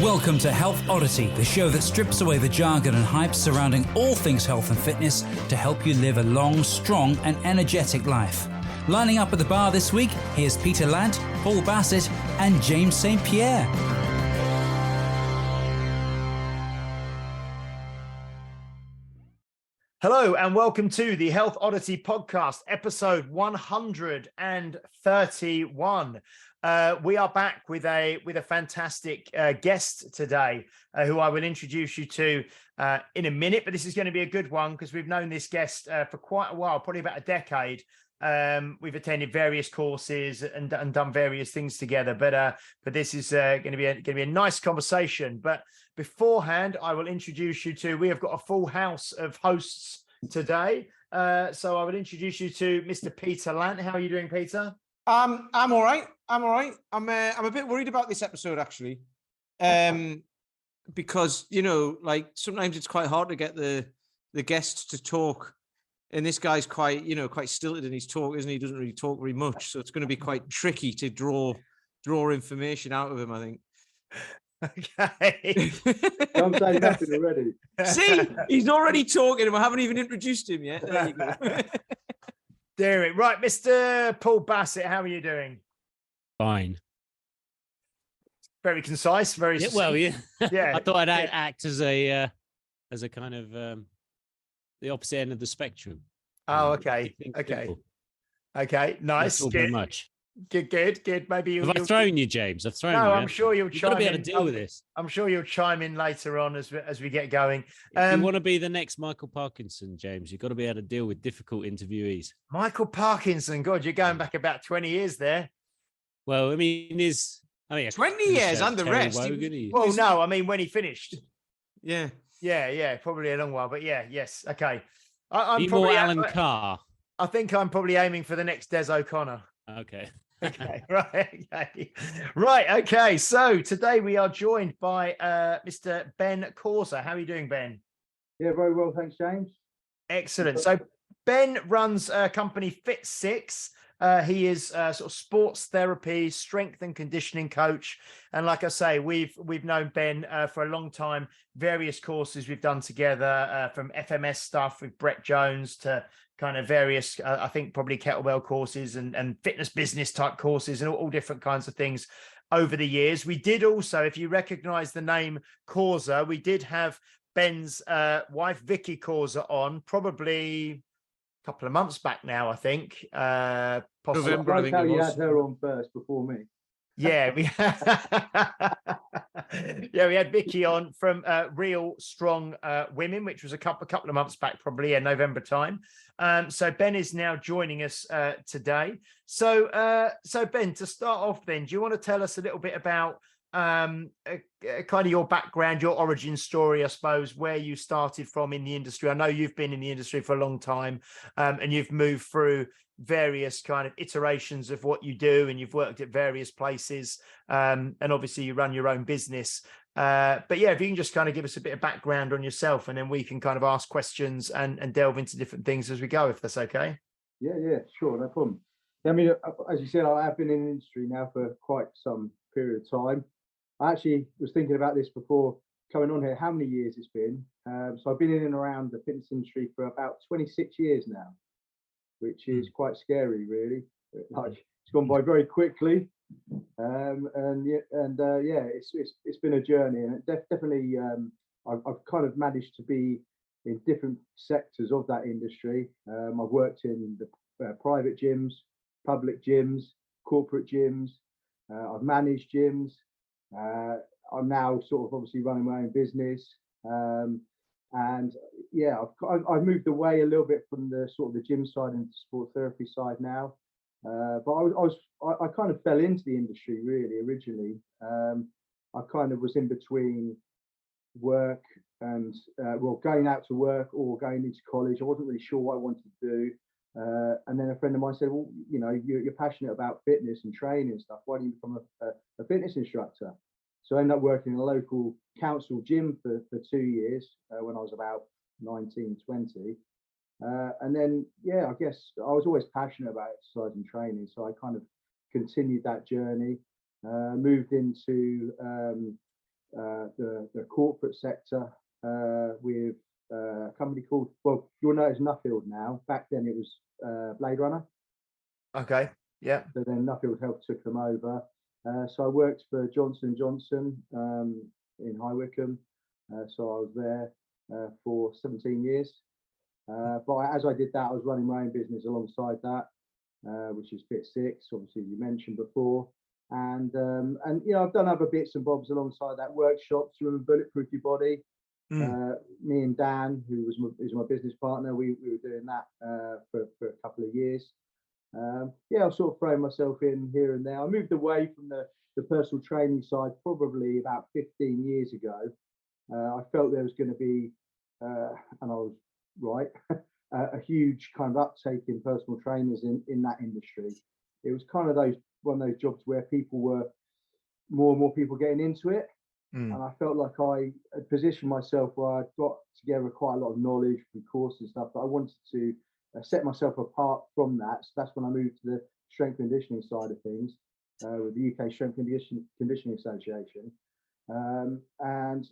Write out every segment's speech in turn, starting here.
Welcome to Health Oddity, the show that strips away the jargon and hype surrounding all things health and fitness to help you live a long, strong and energetic life. Lining up at the bar this week, here's Peter Lant, Paul Bassett and James St. Pierre. Hello and welcome to the Health Oddity podcast, episode 131. We are back with a fantastic guest today, who I will introduce you to in a minute. But this is going to be a good one because we've known this guest for quite a while, probably about a decade. We've attended various courses and done various things together. But this is going to be a nice conversation. But beforehand, I will introduce you to. We have got a full house of hosts today. So I will introduce you to Mr. Peter Lant. How are you doing, Peter? I'm all right. I'm a bit worried about this episode actually, because like sometimes it's quite hard to get the guests to talk, and this guy's quite stilted in his talk, isn't he? He doesn't really talk very much, so it's going to be quite tricky to draw information out of him, I think. Okay. I'm saying nothing already. See, he's already talking, and I haven't even introduced him yet. There you go. Derek, right, Mr. Paul Bassett, how are you doing? Fine. Very concise, very Yeah, well, yeah. Yeah. I thought I'd act as a kind of the opposite end of the spectrum. Oh, okay. Think Okay. simple. Okay. Nice. Not very Good. much. Good. Maybe you'll. Have I thrown you, James? I've thrown you. No, I'm haven't sure I? you'll You've got to chime be able in. to deal with this. I'm sure you'll chime in later on as we get going. If you want to be the next Michael Parkinson, James, you've got to be able to deal with difficult interviewees. Michael Parkinson. God, you're going back about 20 years there. Well, I mean, it's 20 years and the rest. Well, no, I mean when he finished. Yeah. Yeah, probably a long while, but yes, okay. I'm Be probably more Alan Carr. I think I'm probably aiming for the next Des O'Connor. Okay. Okay, right. Okay. So today we are joined by Mr. Ben Causa. How are you doing, Ben? Yeah, very well, thanks, James. Excellent. So Ben runs a company Fit6. He is sort of sports therapy, strength and conditioning coach. And like I say, we've known Ben for a long time. Various courses we've done together, from FMS stuff with Brett Jones to kind of various, I think probably kettlebell courses and fitness business type courses and all different kinds of things over the years. We did also, if you recognize the name Causa, we did have Ben's wife, Vicky Causa, on probably a couple of months back now, I think. Possibly. November, I think how it you was. had her on first before me. Yeah, we had Vicky on from Real Strong Women, which was a couple of months back, probably in November time. So Ben is now joining us today. So Ben, to start off, then, do you want to tell us a little bit about kind of your background, your origin story, I suppose, where you started from in the industry? I know you've been in the industry for a long time, and you've moved through various kind of iterations of what you do, and you've worked at various places, and obviously you run your own business. But yeah, if you can just kind of give us a bit of background on yourself, and then we can kind of ask questions and delve into different things as we go, if that's okay. Yeah, sure, no problem. I mean, as you said, I have been in the industry now for quite some period of time. I actually was thinking about this before coming on here, how many years it's been. So I've been in and around the fitness industry for about 26 years now, which is quite scary, really. Like, it's gone by very quickly, it's been a journey, and it definitely I've kind of managed to be in different sectors of that industry. I've worked in the private gyms, public gyms, corporate gyms. I've managed gyms. I'm now sort of obviously running my own business. And yeah, I've moved away a little bit from the sort of the gym side and sport therapy side now. But I kind of fell into the industry really originally. I kind of was in between work and going out to work or going into college. I wasn't really sure what I wanted to do. And then a friend of mine said, well, you're passionate about fitness and training and stuff. Why don't you become a fitness instructor? So I ended up working in a local council gym for 2 years when I was about 19, 20. And then, yeah, I guess I was always passionate about exercise and training. So I kind of continued that journey, moved into the corporate sector with a company called, well, you'll know it's Nuffield now. Back then it was Blade Runner. Okay. Yeah. So then Nuffield Health took them over. So I worked for Johnson & Johnson in High Wycombe. So I was there for 17 years. But as I did that, I was running my own business alongside that, which is Fit Six, obviously you mentioned before. And you know, I've done other bits and bobs alongside that, workshops, bulletproof your body. Me and Dan, who is my business partner, we were doing that for a couple of years. Yeah, I've sort of thrown myself in here and there. I moved away from the personal training side probably about 15 years ago. I felt there was going to be, and I was right, a huge kind of uptake in personal trainers in that industry. It was kind of one of those jobs where people were more and more people getting into it. And I felt like I had positioned myself where I'd got together quite a lot of knowledge from courses and stuff, but I wanted to set myself apart from that. So that's when I moved to the strength conditioning side of things with the UK Strength Conditioning Association, and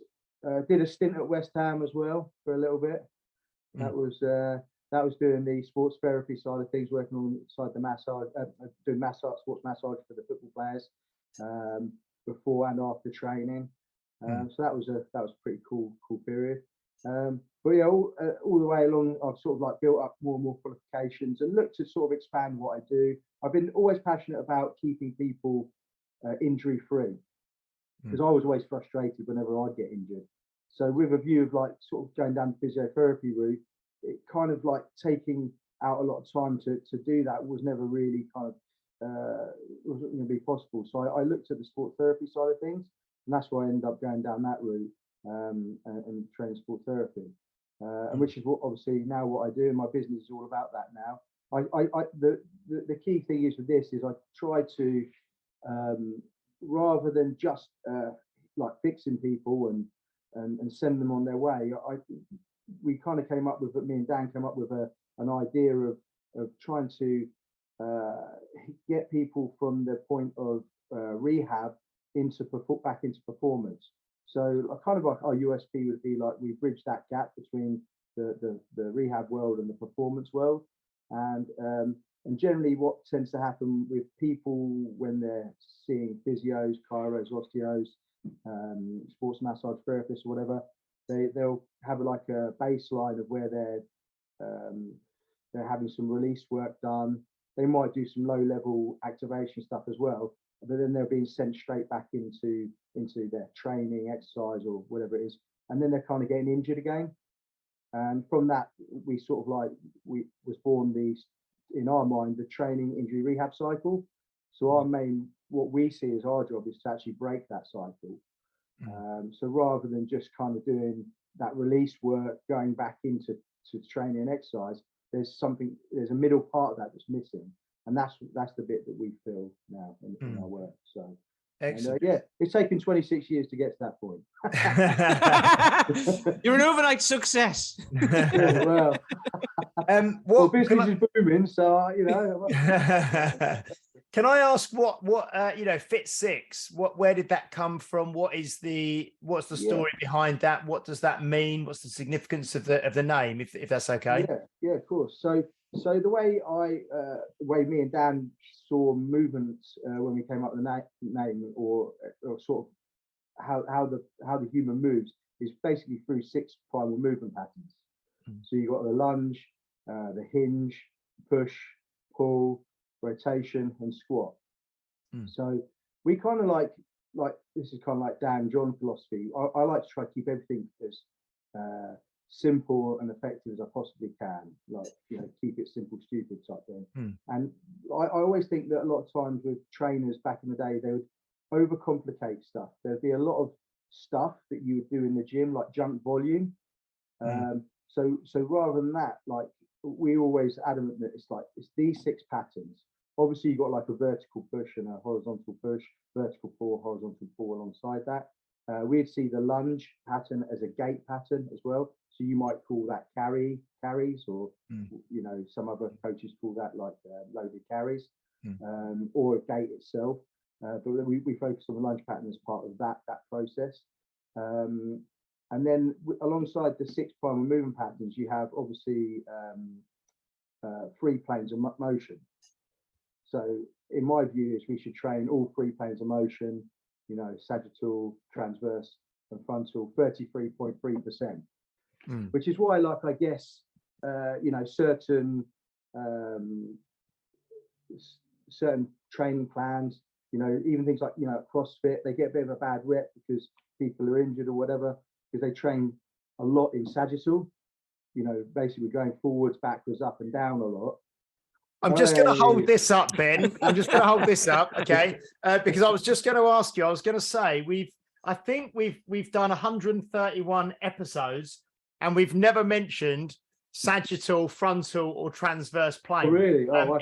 did a stint at West Ham as well for a little bit. That was doing the sports therapy side of things, working alongside the massage, doing massage, sports massage for the football players before and after training. So that was a pretty cool period. But yeah, all the way along, I've sort of like built up more and more qualifications and looked to sort of expand what I do. I've been always passionate about keeping people injury free, because I was always frustrated whenever I'd get injured. So with a view of like sort of going down the physiotherapy route, it kind of like taking out a lot of time to do that was never really kind of wasn't going to be possible. So I looked at the sport therapy side of things, and that's why I ended up going down that route and training sport therapy, and which is what obviously now what I do, and my business is all about that now. The key thing is with this is I try to rather than just like fixing people and send them on their way. We kind of came up with, me and Dan came up with an idea of trying to get people from the point of rehab back into performance. So kind of like our USP would be like we bridge that gap between the rehab world and the performance world. And generally what tends to happen with people when they're seeing physios, chiros, osteos, sports massage therapists or whatever, they'll have like a baseline of where they're having some release work done. They might do some low-level activation stuff as well, but then they're being sent straight back into their training, exercise, or whatever it is, and then they're kind of getting injured again. And from that, we sort of like was born in our mind the training injury rehab cycle. So what we see as our job is to actually break that cycle. So rather than just kind of doing that release work, going back into training and exercise, there's a middle part of that that's missing, and that's the bit that we feel now in our work. So excellent. And, yeah, it's taken 26 years to get to that point. You're an overnight success. Yeah, well, business is booming, so you know. Can I ask what Fit Six? Where did that come from? What's the story behind that? What does that mean? What's the significance of the name? If that's okay. Yeah, of course. So the way me and Dan saw movement when we came up with the name, or sort of how the human moves, is basically through 6 primal movement patterns. So you've got the lunge, the hinge, push, pull, rotation, and squat. So we kind of like this is kind of like Dan John philosophy. I like to try to keep everything as simple and effective as I possibly can, like, you know, keep it simple, stupid type thing. And I always think that a lot of times with trainers back in the day, they would overcomplicate stuff. There'd be a lot of stuff that you would do in the gym, like junk volume. So rather than that, like, we always adamant that it's these 6 patterns. Obviously, you've got like a vertical push and a horizontal push, vertical pull, horizontal pull alongside that. We'd see the lunge pattern as a gait pattern as well. So you might call that carries, or you know, some other coaches call that like loaded carries, or a gait itself. But we focus on the lunge pattern as part of that process. And then alongside the 6 primary movement patterns, you have obviously 3 planes of motion. So in my view, is we should train all 3 planes of motion, you know, sagittal, transverse and frontal, 33.3%, which is why, like, I guess, you know, certain training plans, you know, even things like, you know, CrossFit, they get a bit of a bad rep because people are injured or whatever, because they train a lot in sagittal, you know, basically going forwards, backwards, up and down a lot. I'm just going to hold this up, Ben. I'm just going to hold this up, okay? Because I was just going to ask you. I was going to say I think we've done 131 episodes, and we've never mentioned sagittal, frontal, or transverse plane. Oh, really? Oh,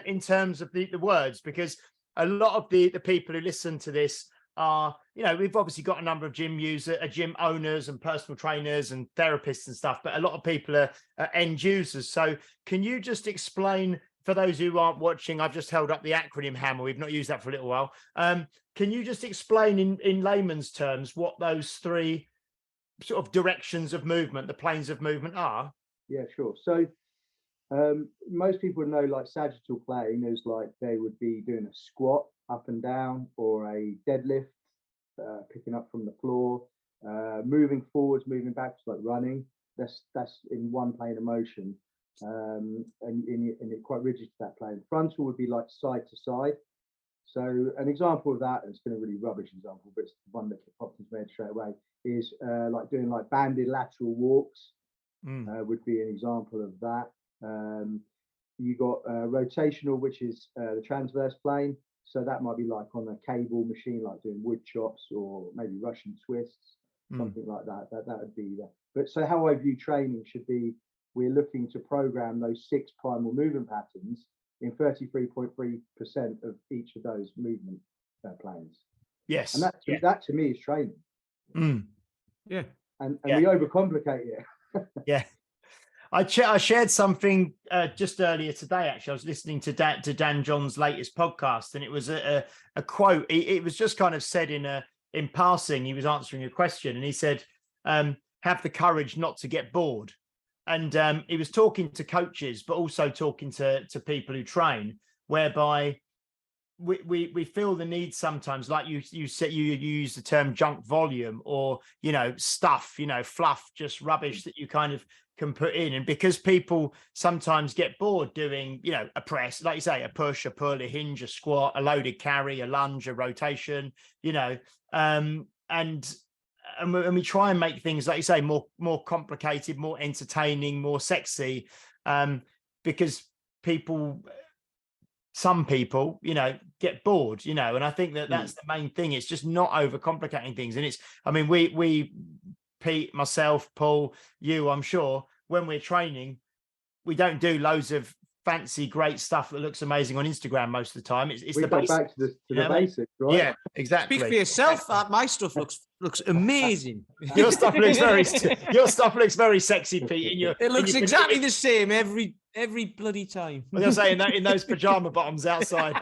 in terms of the words, because a lot of the people who listen to this are, you know, we've obviously got a number of gym owners and personal trainers and therapists and stuff, but a lot of people are end users. So can you just explain, for those who aren't watching, I've just held up the Acronym Hammer. We've not used that for a little while. Can you just explain in layman's terms what those 3 sort of directions of movement, the planes of movement are? Yeah, sure. So most people know, like, sagittal plane is like they would be doing a squat up and down, or a deadlift, picking up from the floor, moving forwards, moving backwards, like running. That's in 1 plane of motion, and it's quite rigid to that plane. Frontal would be like side to side. So an example of that, and it's going to really rubbish example, but it's one that popped into my head straight away, is like doing like banded lateral walks. Would be an example of that. You got rotational, which is the transverse plane. So that might be like on a cable machine, like doing wood chops or maybe Russian twists, something like that. That would be there. But so how I view training should be, we're looking to program those 6 primal movement patterns in 33.3% of each of those movement planes. Yes. And that to me is training. Yeah. And we overcomplicate it. Yeah. I shared something just earlier today. Actually, I was listening to Dan John's latest podcast, and it was a quote. It was just kind of said in passing. He was answering a question, and he said, "Have the courage not to get bored." And he was talking to coaches, but also talking to people who train, whereby we feel the need sometimes, like you said, you use the term junk volume, or, you know, stuff, you know, fluff, just rubbish that you kind of can put in. And because people sometimes get bored doing, you know, a press, like you say, a push, a pull, a hinge, a squat, a loaded carry, a lunge, a rotation, you know, and we try and make things, like you say, more complicated, more entertaining, more sexy, because some people, you know, get bored, you know, and I think that's the main thing. It's just not overcomplicating things. And I mean, we, Pete, myself, Paul, you, I'm sure, when we're training, we don't do loads of fancy, great stuff that looks amazing on Instagram most of the time. It's we the go basics. back to the basics, right? Yeah, exactly. Speak for yourself. My stuff looks amazing. Your stuff looks very sexy, Pete. It looks exactly the same every bloody time. I'm gonna say in those pajama bottoms outside.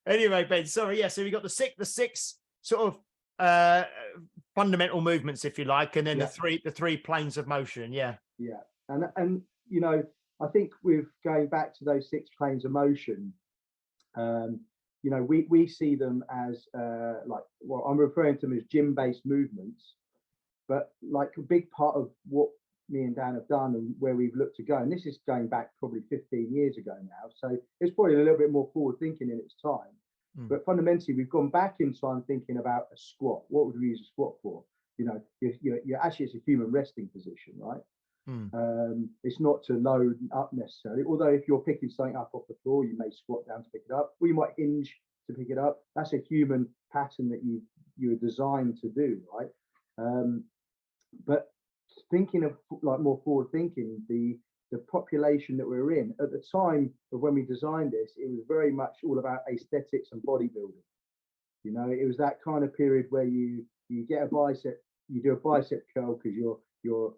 Anyway, Ben. Sorry, yeah. So we got the six sort of fundamental movements, if you like, and then the three planes of motion. Yeah. Yeah, and you know, I think with going back to those 6 planes of motion, you know, we see them as like, well, I'm referring to them as gym-based movements, but like a big part of what me and Dan have done and where we've looked to go, and this is going back probably 15 years ago now, so it's probably a little bit more forward thinking in its time. But fundamentally, we've gone back in time thinking about a squat. What would we use a squat for? You know, you're actually, it's a human resting position, right? It's not to load up necessarily, although if you're picking something up off the floor, you may squat down to pick it up, or you might hinge to pick it up. That's a human pattern that you were designed to do, right? But thinking of like more forward thinking, the population that we're in at the time of when we designed this, it was very much all about aesthetics and bodybuilding. You know, it was that kind of period where you get a bicep, you do a bicep curl because you're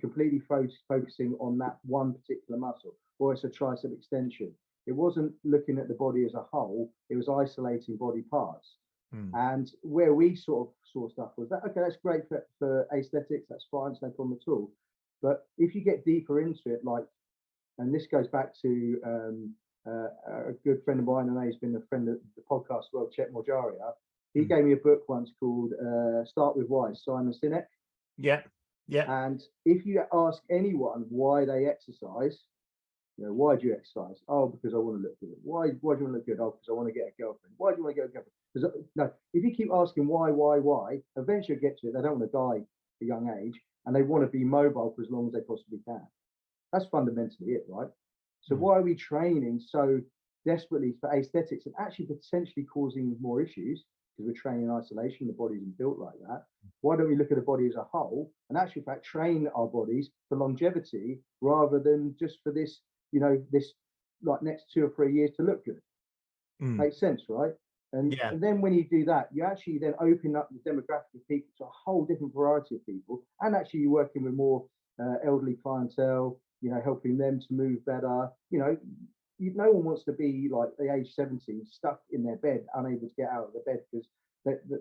completely focusing on that one particular muscle, or it's a tricep extension. It wasn't looking at the body as a whole, it was isolating body parts. And where we sort of saw stuff was that, okay, that's great for aesthetics, that's fine, it's no problem at all. But if you get deeper into it, like, and this goes back to a good friend of mine, and he's been a friend of the podcast as well, Chet Mojaria. He gave me a book once called Start With Why, Simon Sinek. Yeah. And if you ask anyone why they exercise, why do you exercise? Oh, because I want to look good. Why do you want to look good? Oh, because I want to get a girlfriend. Why do you want to get a girlfriend? Because no, if you keep asking why, eventually you get to it. They don't want to die at a young age, and they want to be mobile for as long as they possibly can. That's fundamentally it, right? So why are we training so desperately for aesthetics and actually potentially causing more issues? Because we're training in isolation, the body isn't built like that. Why don't we look at the body as a whole and actually, in fact, train our bodies for longevity rather than just for this, this like next 2 or 3 years to look good? Makes sense, right? And then when you do that, you actually then open up the demographic of people to a whole different variety of people. And actually, you're working with more elderly clientele, helping them to move better. No one wants to be like the age 70 stuck in their bed, unable to get out of the bed because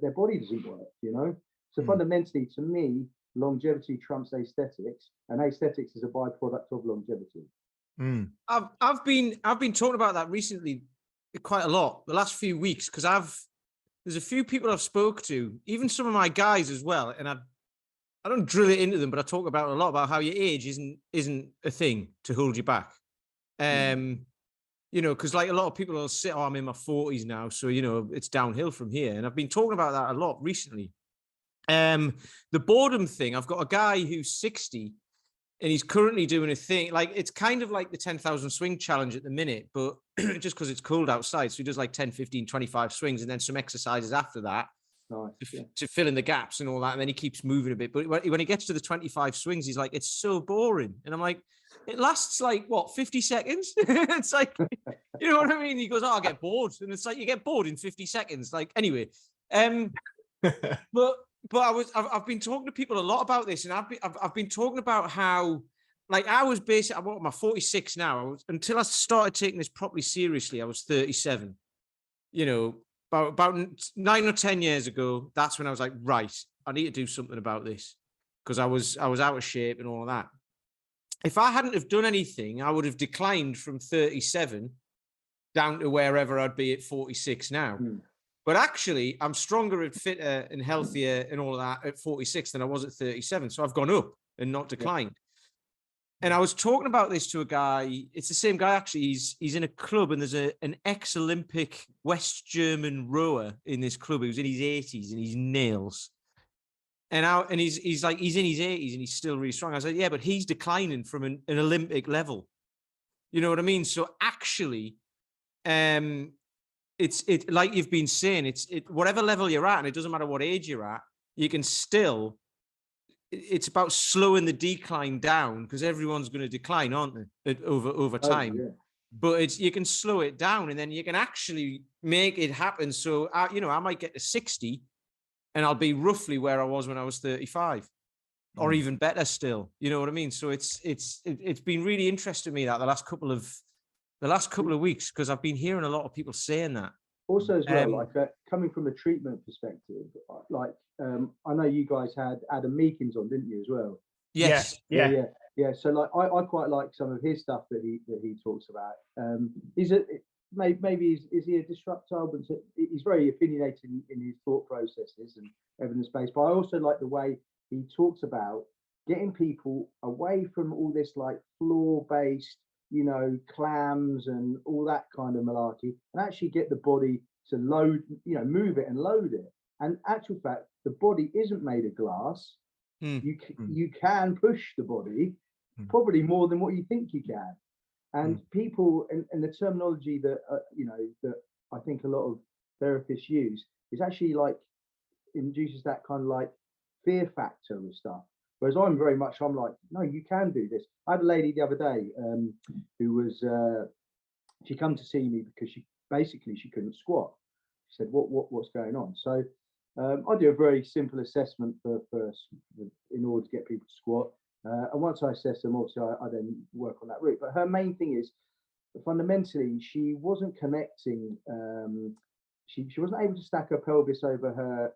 their body doesn't work, So fundamentally, to me, longevity trumps aesthetics, and aesthetics is a byproduct of longevity. I've been talking about that recently quite a lot the last few weeks, because there's a few people I've spoke to, even some of my guys as well, and I don't drill it into them, but I talk about a lot about how your age isn't a thing to hold you back. Because like a lot of people will say, oh, I'm in my 40s now, so it's downhill from here. And I've been talking about that a lot recently. The boredom thing, I've got a guy who's 60 and he's currently doing a thing, like it's kind of like the 10,000 swing challenge at the minute, but just because it's cold outside. So he does like 10, 15, 25 swings and then some exercises after that. To fill in the gaps and all that, and then he keeps moving a bit. But when he gets to the 25 swings, he's like, it's so boring. And I'm like, it lasts like what, 50 seconds? It's like, you know what I mean? He goes, oh, I get bored. And it's like, you get bored in 50 seconds. Like, anyway. But I've been talking to people a lot about this, and I've been talking about how, like, I'm what am I, 46 now. Until I started taking this properly seriously, I was 37. About 9 or 10 years ago, that's when I was like, right, I need to do something about this, because I was out of shape and all of that. If I hadn't have done anything, I would have declined from 37 down to wherever I'd be at 46 now. But actually, I'm stronger and fitter and healthier and all of that at 46 than I was at 37. So I've gone up and not declined. And I was talking about this to a guy. It's the same guy, actually. He's in a club, and there's an ex-Olympic West German rower in this club who's in his 80s and he's nails. And he's in his 80s and he's still really strong. I said, yeah, but he's declining from an Olympic level. You know what I mean? So actually, it's like you've been saying, it's whatever level you're at, and it doesn't matter what age you're at, you can still. It's about slowing the decline down, because everyone's going to decline, aren't they, over time? But you can slow it down, and then you can actually make it happen. So I might get to 60, and I'll be roughly where I was when I was 35, or even better still. You know what I mean? So it's been really interesting to me that the last couple of weeks, because I've been hearing a lot of people saying that. Also, as well, coming from a treatment perspective, like I know you guys had Adam Meekins on, didn't you, as well? Yes. Yeah. So like, I quite like some of his stuff that he talks about. Is he a disruptor? But he's very opinionated in his thought processes and evidence-based. But I also like the way he talks about getting people away from all this like floor-based, clams and all that kind of malarkey, and actually get the body to load, move it and load it. And actual fact, the body isn't made of glass. You can push the body probably more than what you think you can. And people, and the terminology that that I think a lot of therapists use is actually like induces that kind of like fear factor with stuff. Whereas I'm like, no, you can do this. I had a lady the other day who was, she come to see me because she couldn't squat. She said, what's going on? So I do a very simple assessment in order to get people to squat. And once I assess them, obviously I then work on that route. But her main thing is, fundamentally, she wasn't connecting she wasn't able to stack her pelvis over her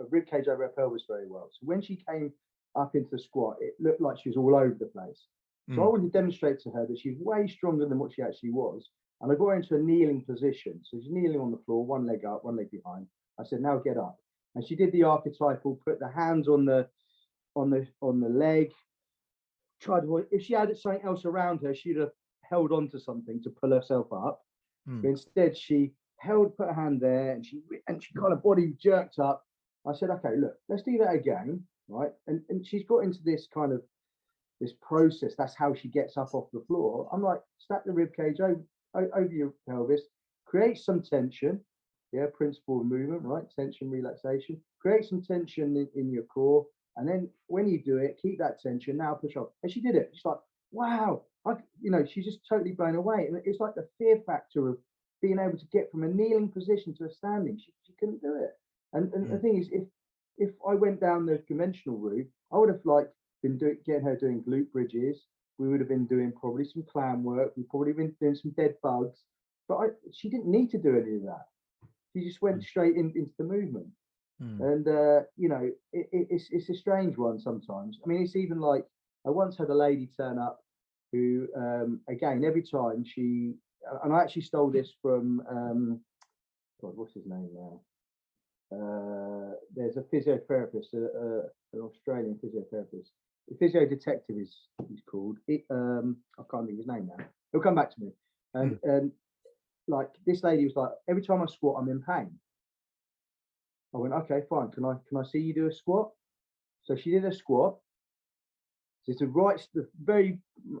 rib cage over her pelvis very well. So when she came up into the squat, it looked like she was all over the place. So I wanted to demonstrate to her that she's way stronger than what she actually was. And I got her into a kneeling position. So she's kneeling on the floor, one leg up, one leg behind. I said, now get up. And she did the archetypal, put the hands on the leg. Tried to, if she had something else around her, she'd have held on to something to pull herself up. But instead, she put her hand there, and she kind of body jerked up. I said, okay, look, let's do that again, right? And she's got into this kind of this process. That's how she gets up off the floor. I'm like, stack the rib cage over your pelvis, create some tension. Yeah, principle of movement, right? Tension, relaxation. Create some tension in your core. And then when you do it, keep that tension. Now push off. And she did it. She's like, wow. She's just totally blown away. And it's like the fear factor of being able to get from a kneeling position to a standing. She couldn't do it. And the thing is, if I went down the conventional route, I would have been getting her doing glute bridges. We would have been doing probably some clam work. We've probably been doing some dead bugs. But she didn't need to do any of that. She just went straight into the movement. And it's a strange one sometimes. I mean, it's even like I once had a lady turn up who again, every time and I actually stole this from God, what's his name now? There's a physiotherapist, an Australian physiotherapist. The physio detective he's called. I can't think of his name now. He'll come back to me. And like this lady was like, every time I squat, I'm in pain. I went, okay, fine. Can I see you do a squat? So she did a squat. So it's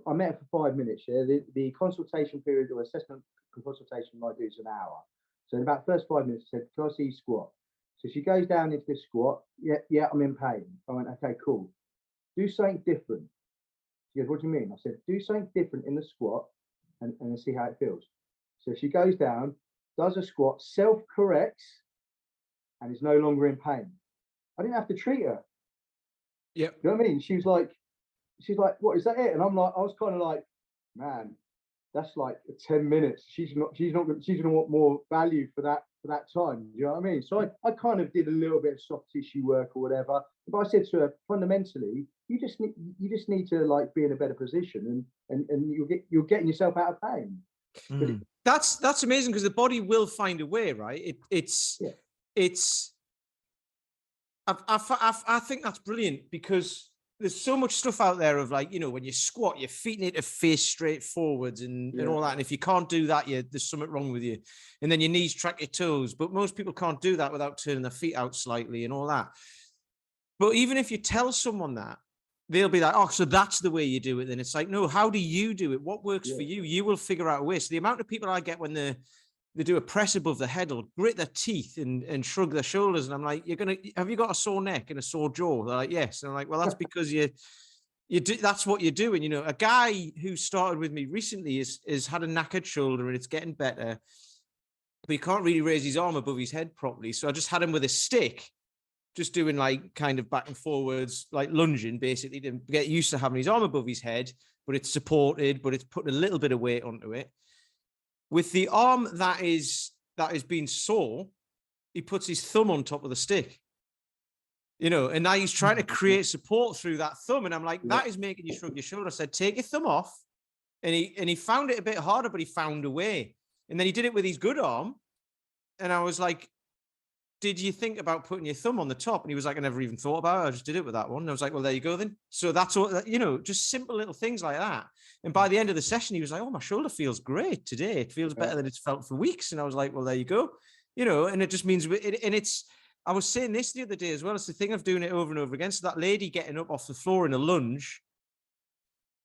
I met her for 5 minutes. Yeah, the consultation period or assessment consultation I do is an hour. So in about the first 5 minutes, I said, can I see you squat? So she goes down into this squat. Yeah, I'm in pain. I went, okay, cool. Do something different. She goes, what do you mean? I said, do something different in the squat and see how it feels. So she goes down, does a squat, self-corrects, and is no longer in pain. I didn't have to treat her. Yeah. You know what I mean? She's like, what, is that it? And I was kind of like, man, that's like 10 minutes. She's gonna want more value for that time. You know what I mean? So I kind of did a little bit of soft tissue work or whatever. But I said to her, fundamentally, you just need to like be in a better position and you're getting yourself out of pain. That's amazing because the body will find a way, right? I think that's brilliant because there's so much stuff out there of like, when you squat, your feet need to face straight forwards and all that. And if you can't do that, there's something wrong with you. And then your knees track your toes. But most people can't do that without turning their feet out slightly and all that. But even if you tell someone that, they'll be like, oh, so that's the way you do it. Then it's like, no, how do you do it? What works for you? You will figure out a way. So the amount of people I get when they do a press above the head or grit their teeth and shrug their shoulders. And I'm like, have you got a sore neck and a sore jaw? They're like, yes. And I'm like, well, that's because you do, that's what you're doing. A guy who started with me recently is had a knackered shoulder and it's getting better, but he can't really raise his arm above his head properly. So I just had him with a stick, just doing like kind of back and forwards, like lunging basically to get used to having his arm above his head, but it's supported, but it's putting a little bit of weight onto it. With the arm that is being sore, he puts his thumb on top of the stick, and now he's trying to create support through that thumb. And I'm like, that is making you shrug your shoulder. I said, take your thumb off. And he found it a bit harder, but he found a way. And then he did it with his good arm. And I was like, did you think about putting your thumb on the top? And he was like, I never even thought about it. I just did it with that one. And I was like, well, there you go then. So that's all, just simple little things like that. And by the end of the session, he was like, oh, my shoulder feels great today. It feels better than it's felt for weeks. And I was like, well, there you go. And it just means, I was saying this the other day as well. It's the thing of doing it over and over again. So that lady getting up off the floor in a lunge,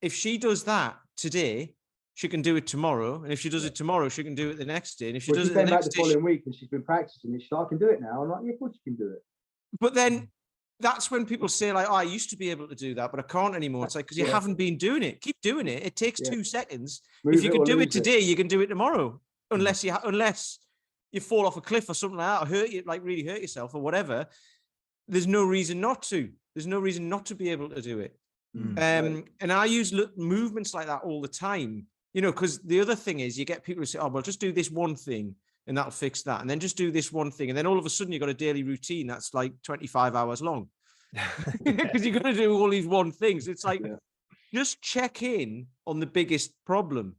if she does that today, she can do it tomorrow. And if she does it tomorrow, she can do it the next day. And if she does it the next day, following week and she's been practicing it, she's like, I can do it now. I'm like, yeah, of course you can do it. But then that's when people say like, oh, I used to be able to do that, but I can't anymore. It's like, because you haven't been doing it. Keep doing it. It takes 2 seconds. If you can do it today, you can do it tomorrow. Unless you fall off a cliff or something like that, or really hurt yourself or whatever. There's no reason not to. There's no reason not to be able to do it. And I use movements like that all the time. Because the other thing is you get people who say, oh, well, just do this one thing. and that'll fix that. And then just do this one thing. And then all of a sudden you've got a daily routine that's like 25 hours long because you're going to do all these one things. It's like, just check in on the biggest problem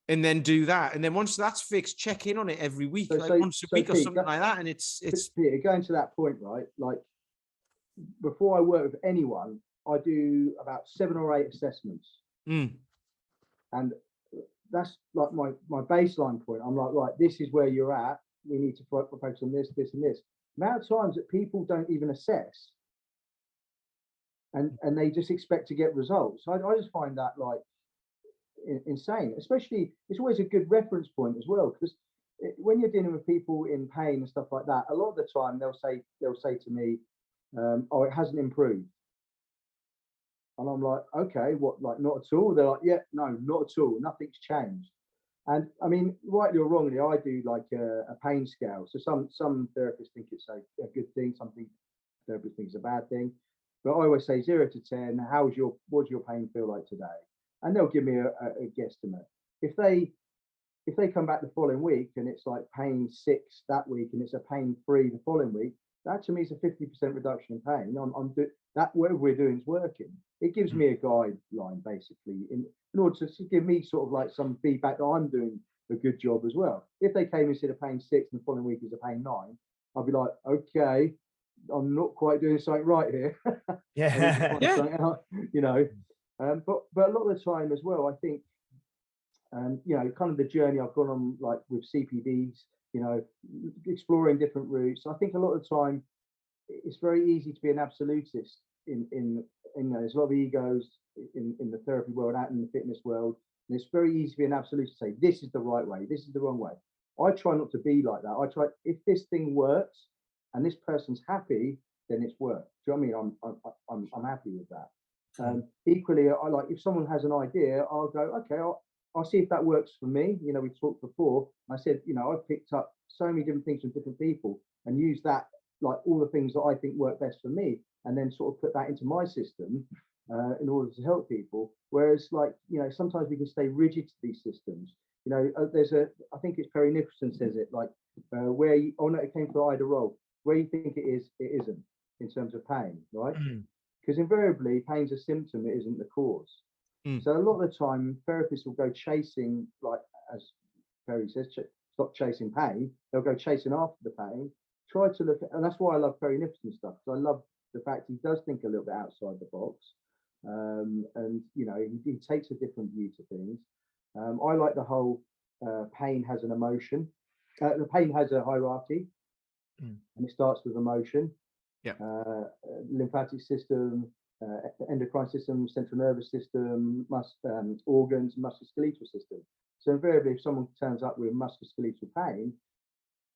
and then do that. And then once that's fixed, check in on it every week, once a week or something like that. And it's Peter, going to that point, right? Like before I work with anyone, I do about 7 or 8 assessments. And that's like my baseline point. I'm like, right, this is where you're at. We need to focus on this, this, and this. The amount of times that people don't even assess and they just expect to get results. I just find that like insane. Especially, it's always a good reference point as well, because when you're dealing with people in pain and stuff like that, a lot of the time they'll say to me, oh, it hasn't improved. And I'm like, okay, what, like not at all? They're like, yeah, no, not at all. Nothing's changed. And I mean, rightly or wrongly, I do like a pain scale. So some therapists think it's a good thing. Some therapists think it's a bad thing. But I always say 0 to 10. What does your pain feel like today? And they'll give me a guesstimate. If they come back the following week and it's like pain 6 that week and it's a pain 3 the following week, that to me is a 50% reduction in pain. That whatever we're doing is working. It gives me a guideline basically in order to give me sort of like some feedback that I'm doing a good job as well. If they came and said a pain 6 and the following week is a pain 9, I'll be like, okay, I'm not quite doing something right here. You know. But a lot of the time as well, I think, you know, kind of the journey I've gone on, like with CPDs, you know, exploring different routes. I think a lot of the time it's very easy to be an absolutist in you know, there's a lot of egos in the therapy world, out in the fitness world, and it's very easy to be an absolutist to say this is the right way, this is the wrong way. I try not to be like that. I try, if this thing works and this person's happy, then it's worked. Do you know what I mean? I'm happy with that. Equally, I like, if someone has an idea, I'll go, okay, I'll see if that works for me. You know, we talked before. I said, you know, I've picked up so many different things from different people and use that, like all the things that I think work best for me, and then sort of put that into my system in order to help people. Whereas, like, you know, sometimes we can stay rigid to these systems. You know, I think it's Perry Nicholson says it, like, where you, oh no, it came from Ida Roll, where you think it is, it isn't in terms of pain, right? Because invariably, pain's a symptom, it isn't the cause. So a lot of the time, therapists will go chasing, like as Perry says, stop chasing pain. They'll go chasing after the pain. Try to look at, and that's why I love Perry Nicholson stuff, because I love the fact he does think a little bit outside the box, and you know, he takes a different view to things. I like the whole pain has an emotion. The pain has a hierarchy, and it starts with emotion. Lymphatic system, endocrine system, central nervous system, organs, musculoskeletal system. So invariably, if someone turns up with musculoskeletal pain,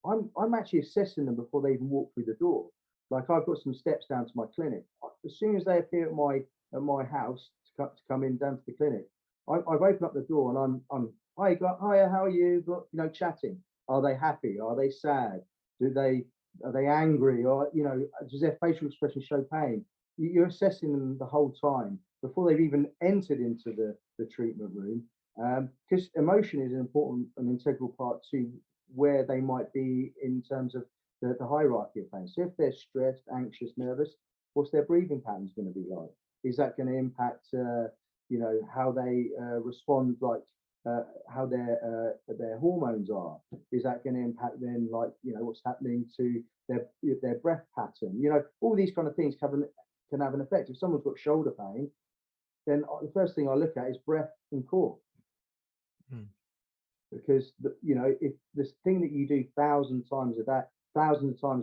I'm actually assessing them before they even walk through the door. Like, I've got some steps down to my clinic. As soon as they appear at my house to come in down to the clinic, I've opened up the door and I'm hi, how are you? You know, chatting. Are they happy? Are they sad? Are they angry? Or, you know, does their facial expression show pain? You're assessing them the whole time before they've even entered into the treatment room, because emotion is an important and integral part to where they might be in terms of the hierarchy of pain. So if they're stressed, anxious, nervous, what's their breathing patterns going to be like? Is that going to impact, you know, how they respond, like how their hormones are? Is that going to impact then, like, you know, what's happening to their breath pattern? You know, all these kind of things can have an effect. If someone's got shoulder pain, then the first thing I look at is breath and core. Because you know, if this thing that you do thousands of times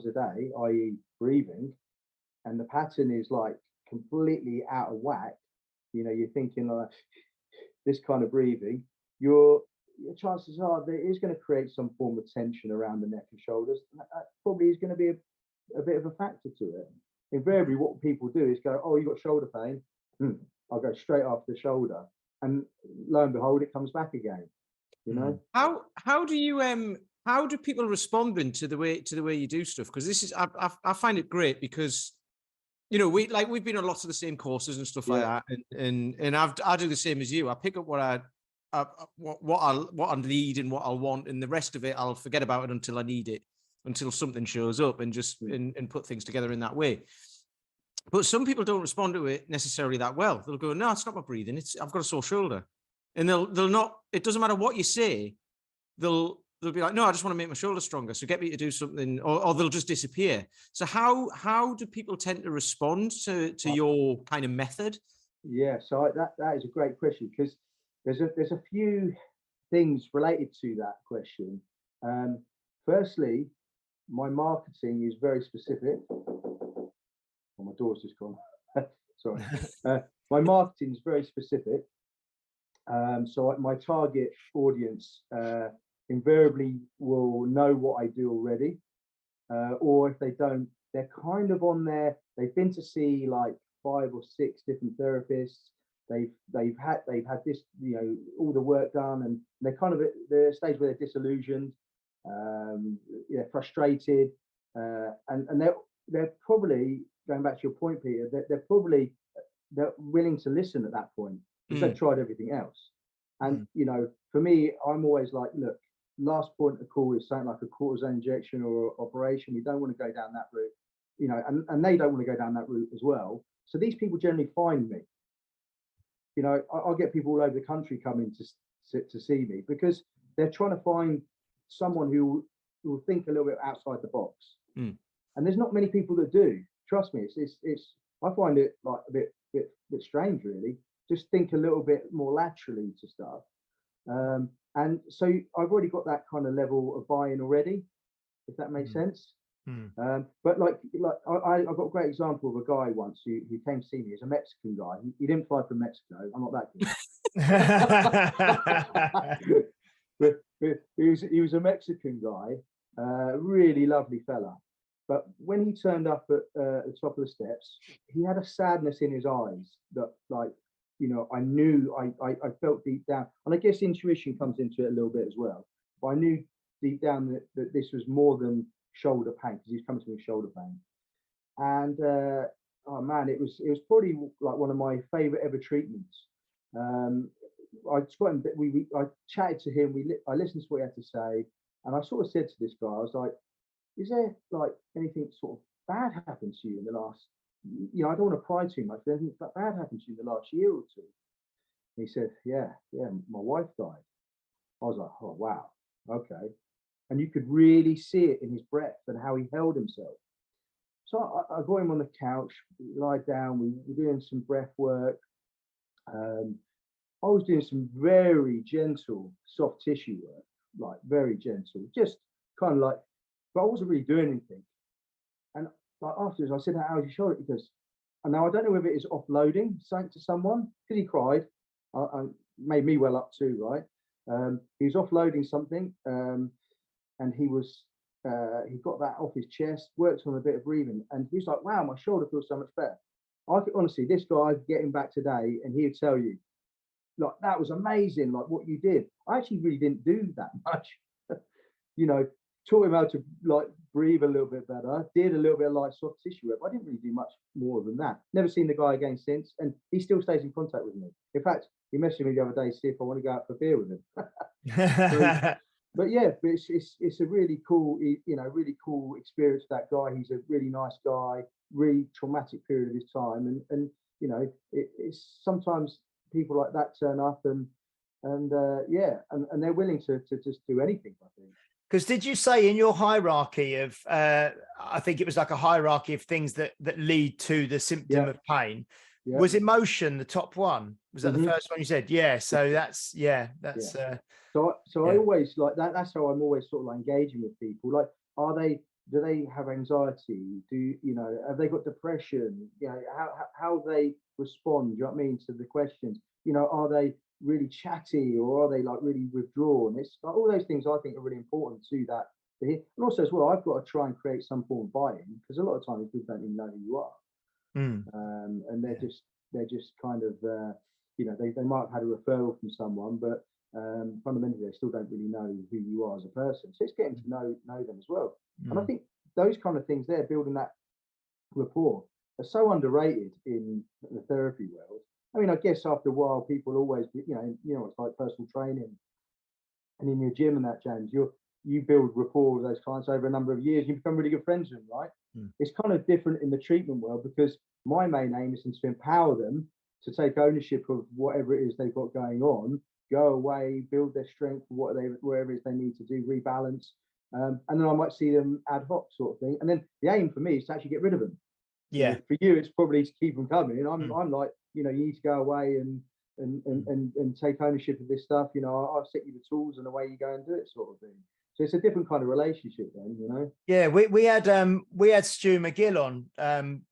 a day, i.e. breathing, and the pattern is like completely out of whack, you know, you're thinking like this kind of breathing, your chances are that it is going to create some form of tension around the neck and shoulders. That probably is going to be a bit of a factor to it. Invariably, what people do is go, oh, you got shoulder pain, I'll go straight after the shoulder, and lo and behold, it comes back again. You know, how do people respond then to the way you do stuff? Because this is, I find it great, because, you know, we've been on lots of the same courses and stuff like that, and I do the same as you. I pick up what I what I need and what I'll want, and the rest of it I'll forget about it until I need it, until something shows up, and just and put things together in that way. But some people don't respond to it necessarily that well. They'll go, no, it's not my breathing. I've got a sore shoulder, and they'll not. It doesn't matter what you say. They'll be like, no, I just want to make my shoulder stronger. So get me to do something, or they'll just disappear. So how do people tend to respond to your kind of method? Yeah, so that is a great question, because there's a few things related to that question. Firstly, my marketing is very specific. Oh, my door's just gone. Sorry. My marketing is very specific. So my target audience invariably will know what I do already, or if they don't, they're kind of on there. They've been to see like 5 or 6 different therapists. They've had this, all the work done, and they're kind of at the stage where they're disillusioned, frustrated, and they're probably, going back to your point, Peter, they're willing to listen at that point, because they've tried everything else. And for me, I'm always like, look, last point of call is something like a cortisone injection or operation. We don't want to go down that route, and they don't want to go down that route as well. So these people generally find me. I'll get people all over the country coming to see me, because they're trying to find someone who will think a little bit outside the box. And there's not many people that do. Trust me, it's I find it like a bit strange, really. Just think a little bit more laterally to stuff. And so I've already got that kind of level of buy-in already, if that makes sense. But like I got a great example of a guy once who came to see me. He's a Mexican guy. He didn't fly from Mexico. I'm not that good. but he was a Mexican guy, really lovely fella. But when he turned up at the top of the steps, he had a sadness in his eyes that, like, I knew, I felt deep down, and I guess intuition comes into it a little bit as well. But I knew deep down that this was more than shoulder pain, because he's coming to me with shoulder pain. And oh man, it was probably like one of my favorite ever treatments. I chatted to him. I listened to what he had to say, and I sort of said to this guy, I was like, is there like anything sort of bad happened to you in the last, I don't want to pry too much, but anything bad happened to you in the last year or two? And he said, yeah, my wife died. I was like, oh wow, okay. And you could really see it in his breath and how he held himself. So I got him on the couch, lie down, we were doing some breath work. I was doing some very gentle soft tissue work, like very gentle, just kind of like, but I wasn't really doing anything. And like afterwards, I said, how's your shoulder? He goes, and now I don't know whether it is offloading something to someone, because he cried, made me well up too, right? He was offloading something, and he got that off his chest, worked on a bit of breathing, and he was like, wow, my shoulder feels so much better. I could honestly, this guy, get him back today, and he'd tell you, like, that was amazing, like what you did. I actually really didn't do that much. Taught him how to like breathe a little bit better, did a little bit of like soft tissue work. I didn't really do much more than that. Never seen the guy again since, and he still stays in contact with me. In fact, he messaged me the other day to see if I want to go out for beer with him. But it's a really cool, really cool experience. That guy, he's a really nice guy. Really traumatic period of his time, and it's sometimes people like that turn up and they're willing to just do anything, I think. Because did you say in your hierarchy of, I think it was like a hierarchy of things that lead to the symptom of pain, was emotion the top one? Was that the first one you said? Yeah. So that's. So I always like that. That's how I'm always sort of like engaging with people. Like, do they have anxiety? Have they got depression? How they respond, do you know what I mean, to the questions? Are they really chatty, or are they like really withdrawn? It's like all those things I think are really important to that. And also as well, I've got to try and create some form of buy-in, because a lot of times people don't even know who you are. And they're just kind of they might have had a referral from someone, but fundamentally they still don't really know who you are as a person. So it's getting to know them as well. And I think those kind of things there, building that rapport, are so underrated in the therapy world. I mean, I guess after a while, people always, it's like personal training, and in your gym and that, James, you build rapport with those clients over a number of years. You become really good friends with them, right? It's kind of different in the treatment world, because my main aim is to empower them to take ownership of whatever it is they've got going on, go away, build their strength, wherever it is they need to do, rebalance. And then I might see them ad hoc sort of thing. And then the aim for me is to actually get rid of them. Yeah. For you, it's probably to keep them coming. I'm like, you need to go away and take ownership of this stuff. I'll set you the tools and away you go and do it, sort of thing. So it's a different kind of relationship then, Yeah, we had Stu McGill on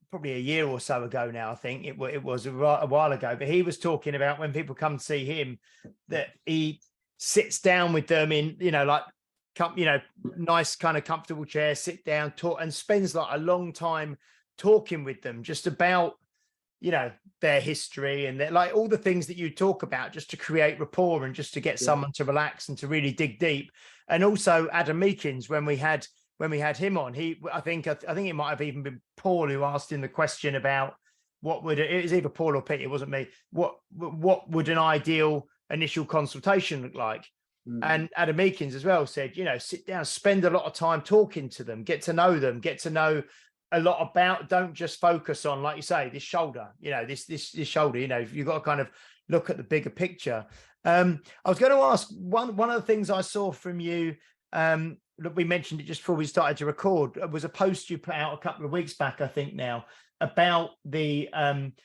probably a year or so ago now. I think it was a while ago, but he was talking about when people come to see him, that he sits down with them in, nice kind of comfortable chair, sit down, talk, and spends like a long time talking with them just about, their history and like all the things that you talk about, just to create rapport and just to get someone to relax and to really dig deep. And also Adam Meakins, when we had him on, I think it might have even been Paul who asked him the question about it was either Paul or Pete, it wasn't me, what would an ideal initial consultation look like? And Adam Meakins as well said, sit down, spend a lot of time talking to them, get to know a lot about, don't just focus on, like you say, this shoulder, this shoulder, you've got to kind of look at the bigger picture. I was going to ask one of the things I saw from you, look, we mentioned it just before we started to record, was a post you put out a couple of weeks back, I think now, about the,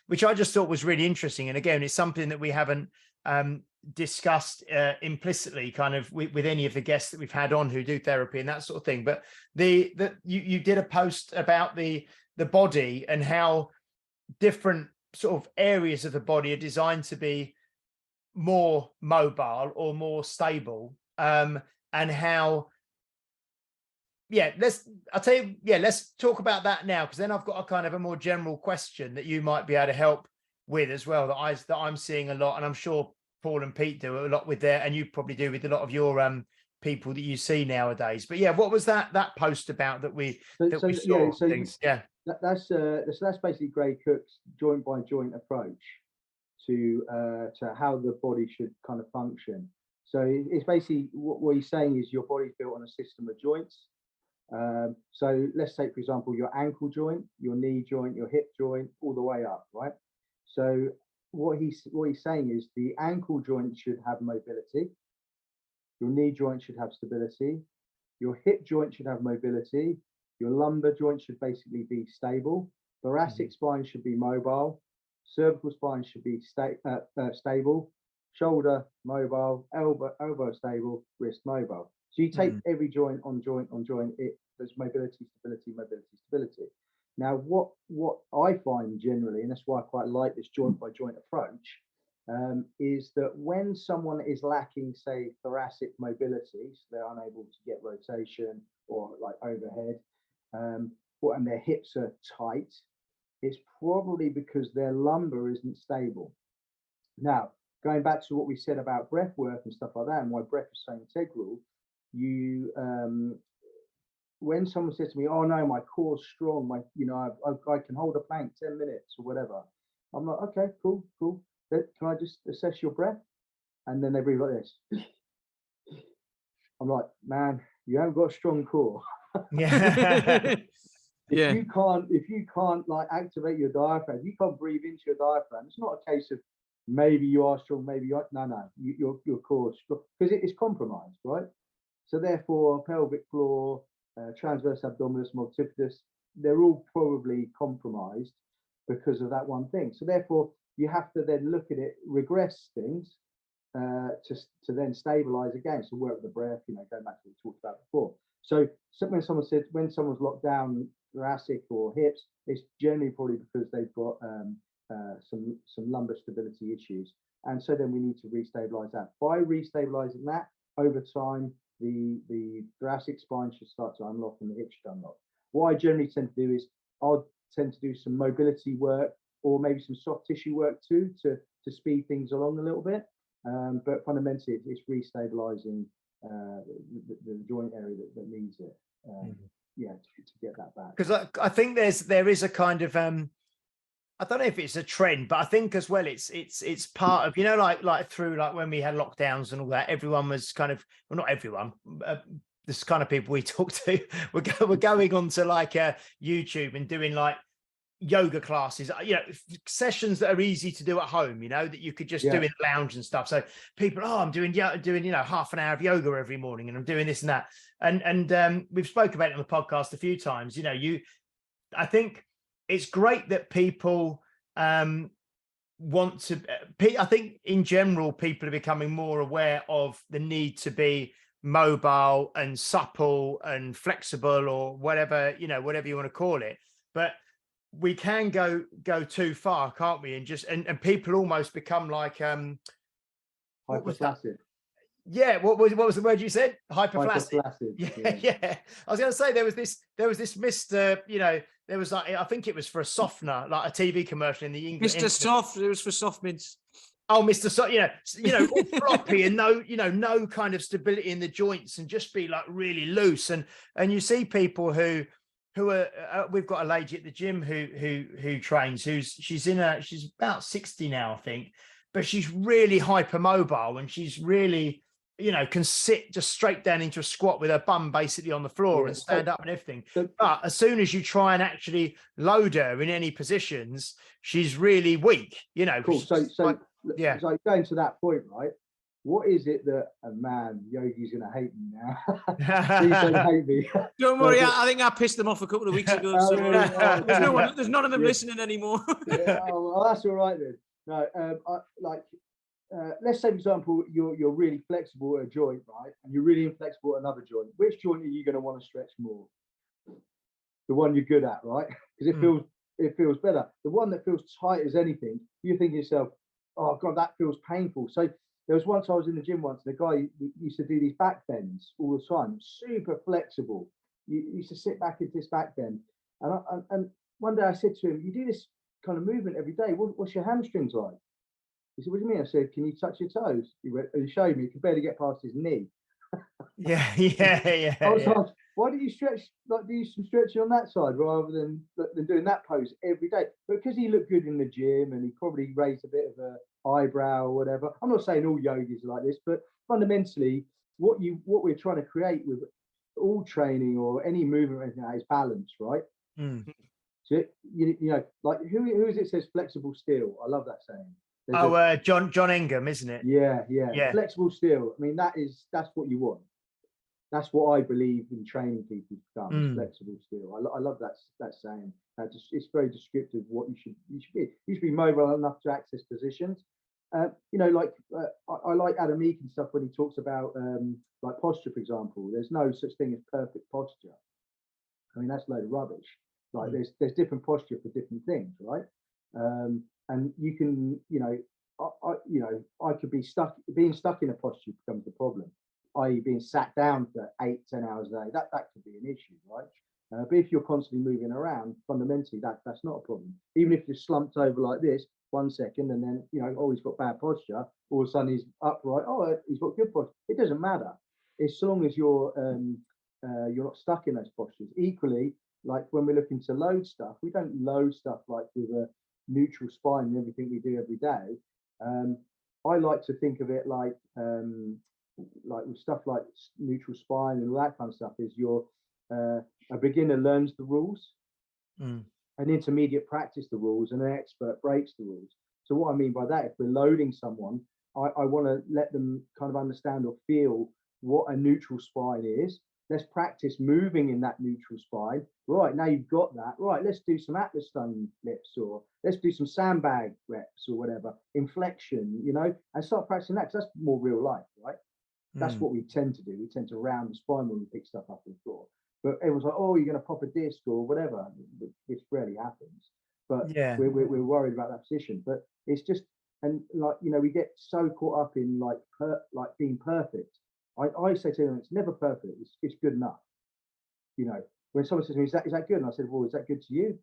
which I just thought was really interesting. And again, it's something that we haven't discussed implicitly kind of with any of the guests that we've had on who do therapy and that sort of thing. But you did a post about the body and how different sort of areas of the body are designed to be more mobile or more stable, and how let's talk about that now, because then I've got a kind of a more general question that you might be able to help with as well, that I'm seeing a lot, and I'm sure Paul and Pete do a lot with and you probably do with a lot of your people that you see nowadays. But what was that post about that we saw? That's basically Gray Cook's joint by joint approach to how the body should kind of function. So it's basically what he's saying is your body's built on a system of joints. So let's take, for example, your ankle joint, your knee joint, your hip joint, all the way up, right? So what he's saying is the ankle joint should have mobility, your knee joint should have stability, your hip joint should have mobility, your lumbar joint should basically be stable, thoracic spine should be mobile, cervical spine should be stable, shoulder mobile, elbow stable, wrist mobile. So you take every joint on joint, there's mobility, stability. Now, what I find generally, and that's why I quite like this joint by joint approach, is that when someone is lacking, say, thoracic mobility, so they're unable to get rotation or like overhead, and their hips are tight, it's probably because their lumbar isn't stable. Now, going back to what we said about breath work and stuff like that, and why breath is so integral, when someone says to me, "Oh no, my core's strong, I can hold a plank 10 minutes or whatever," I'm like, "Okay, cool. Can I just assess your breath?" And then they breathe like this. I'm like, "Man, you haven't got a strong core." If you can't like activate your diaphragm, if you can't breathe into your diaphragm, it's not a case of maybe you are strong, maybe you are. No, your core is strong because it is compromised, right? So therefore, pelvic floor, transverse abdominis, multifidus, they're all probably compromised because of that one thing. So therefore, you have to then look at it, regress things to then stabilize again. So work with the breath, going back to what we talked about before. So when someone's locked down thoracic or hips, it's generally probably because they've got some lumbar stability issues. And so then we need to restabilize that. By restabilizing that over time, the thoracic spine should start to unlock and the hips should unlock. What I generally tend to do is I'll tend to do some mobility work or maybe some soft tissue work too to speed things along a little bit. But fundamentally, it's restabilizing the joint area that needs it. To get that back. Because I think there is a kind of I don't know if it's a trend, but I think as well it's part of, you know, like through like when we had lockdowns and all that, everyone was kind of, well, not everyone, this kind of people we talk to, we're going on to like YouTube and doing like yoga classes, you know, sessions that are easy to do at home, you know, that you could just do in the lounge and stuff. So people, I'm doing, you know, half an hour of yoga every morning, and I'm doing this and that. And we've spoken about it on the podcast a few times. You know, I think it's great that people want to, I think in general, people are becoming more aware of the need to be mobile and supple and flexible, or whatever, you know, whatever you want to call it. But we can go too far, can't we? And just and people almost become like hyperflaccid. Yeah, what was the word you said? Hyperflaccid. Yeah. I was going to say there was this Mr. You know, there was like, I think it was for a softener, like a TV commercial in the English. Mr. Soft. It was for soft mints. Oh, Mr. Soft. You know, all floppy and no kind of stability in the joints, and just be like really loose. And you see people who are we've got a lady at the gym who trains, she's about 60 now, I think, but she's really hypermobile, and she's really, you know, can sit just straight down into a squat with her bum basically on the floor and stand up and everything. But as soon as you try and actually load her in any positions, she's really weak, you know. Cool. So going to that point, right? What is it that a man, Yogi's going to hate me now? Please don't hate me. Don't worry, I think I pissed them off a couple of weeks ago. So there's none of them listening anymore. Well, that's all right then. No, let's say, for example, you're really flexible at a joint, right? And you're really inflexible at another joint. Which joint are you going to want to stretch more? The one you're good at, right? Because it feels better. The one that feels tight as anything, you think to yourself, oh God, that feels painful. So there was once I was in the gym once, and the guy used to do these back bends all the time, super flexible. You used to sit back into this back bend. And one day I said to him, you do this kind of movement every day. What's your hamstrings like? He said, what do you mean? I said, can you touch your toes? He showed me, he could barely get past his knee. Yeah. I was like, why do you stretch, like do some stretching on that side rather than doing that pose every day? But because he looked good in the gym and he probably raised a bit of a eyebrow or whatever. I'm not saying all yogis are like this, but fundamentally what we're trying to create with all training or any movement or anything like that is balance, right? So you know, like who is it says flexible steel? I love that saying. John Ingham, isn't it? Yeah. Flexible steel. I mean, that's what you want. That's what I believe in training people to become. Flexible steel. I love that saying. It's very descriptive of what you should be. You should be mobile enough to access positions. You know, like I like Adam Meek and stuff when he talks about like posture, for example. There's no such thing as perfect posture. I mean, that's a load of rubbish. Like there's different posture for different things, right? And you can, you know, I could be being stuck in a posture becomes the problem, i.e. being sat down for 8-10 hours a day. That could be an issue, right? But if you're constantly moving around, fundamentally that's not a problem. Even if you're slumped over like this 1 second, and then, you know, he's got bad posture, all of a sudden he's upright, he's got good posture. It doesn't matter, as long as you're not stuck in those postures. Equally, like when we're looking to load stuff, we don't load stuff like with a neutral spine and everything we do every day. I like to think of it like with stuff like neutral spine and all that kind of stuff is a beginner learns the rules, an intermediate practice the rules, and an expert breaks the rules. So what I mean by that, if we're loading someone, I want to let them kind of understand or feel what a neutral spine is. Let's practice moving in that neutral spine. Right, now you've got that. Right, let's do some Atlas stone lifts, or let's do some sandbag reps or whatever, inflection, you know, and start practicing that, because that's more real life, right? That's what we tend to do. We tend to round the spine when we pick stuff up on the floor. But everyone's like, oh, you're going to pop a disc or whatever, which rarely happens. But we're worried about that position. But it's just, and like, you know, we get so caught up in like being perfect. I say to them, it's never perfect. It's good enough. You know, when someone says to me, is that good? And I said, well, is that good to you?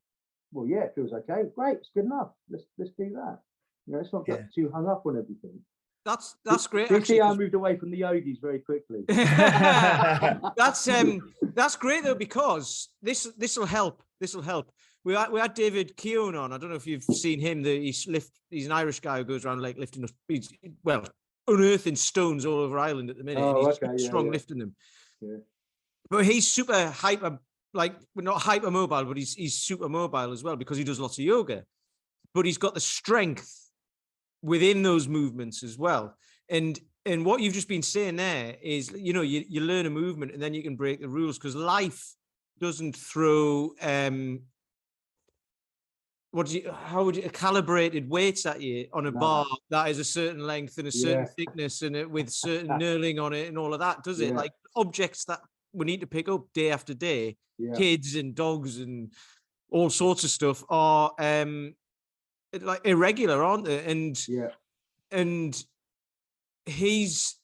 Well, yeah, it feels okay. Great, it's good enough. Let's do that. You know, let's not get too hung up on everything. That's great. You see, I moved away from the yogis very quickly. That's great though, because this will help This will help. We had David Keown on. I don't know if you've seen him. He's an Irish guy who goes around like lifting up, unearthing stones all over Ireland at the minute. Oh, and he's okay, super strong lifting them. Yeah. But he's super hyper, like not hyper mobile, but he's super mobile as well because he does lots of yoga. But he's got the strength within those movements as well. And what you've just been saying there is, you know, you learn a movement and then you can break the rules because life doesn't throw calibrated weights at you on a bar that is a certain length and a certain thickness and with certain knurling on it and all of that, does it? Like objects that we need to pick up day after day, kids and dogs and all sorts of stuff are like irregular, aren't they? And he's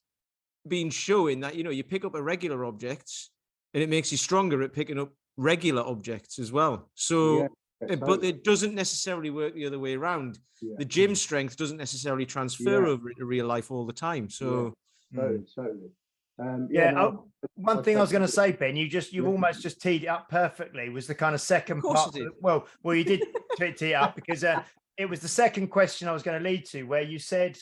been showing that, you know, you pick up irregular objects and it makes you stronger at picking up regular objects as well. So, but it doesn't necessarily work the other way around. The gym strength doesn't necessarily transfer over into real life all the time. So, totally. One thing I was going to say, Ben, you almost just teed it up perfectly. Was the kind of second part. Well, you did tee it up because it was the second question I was going to lead to, where you said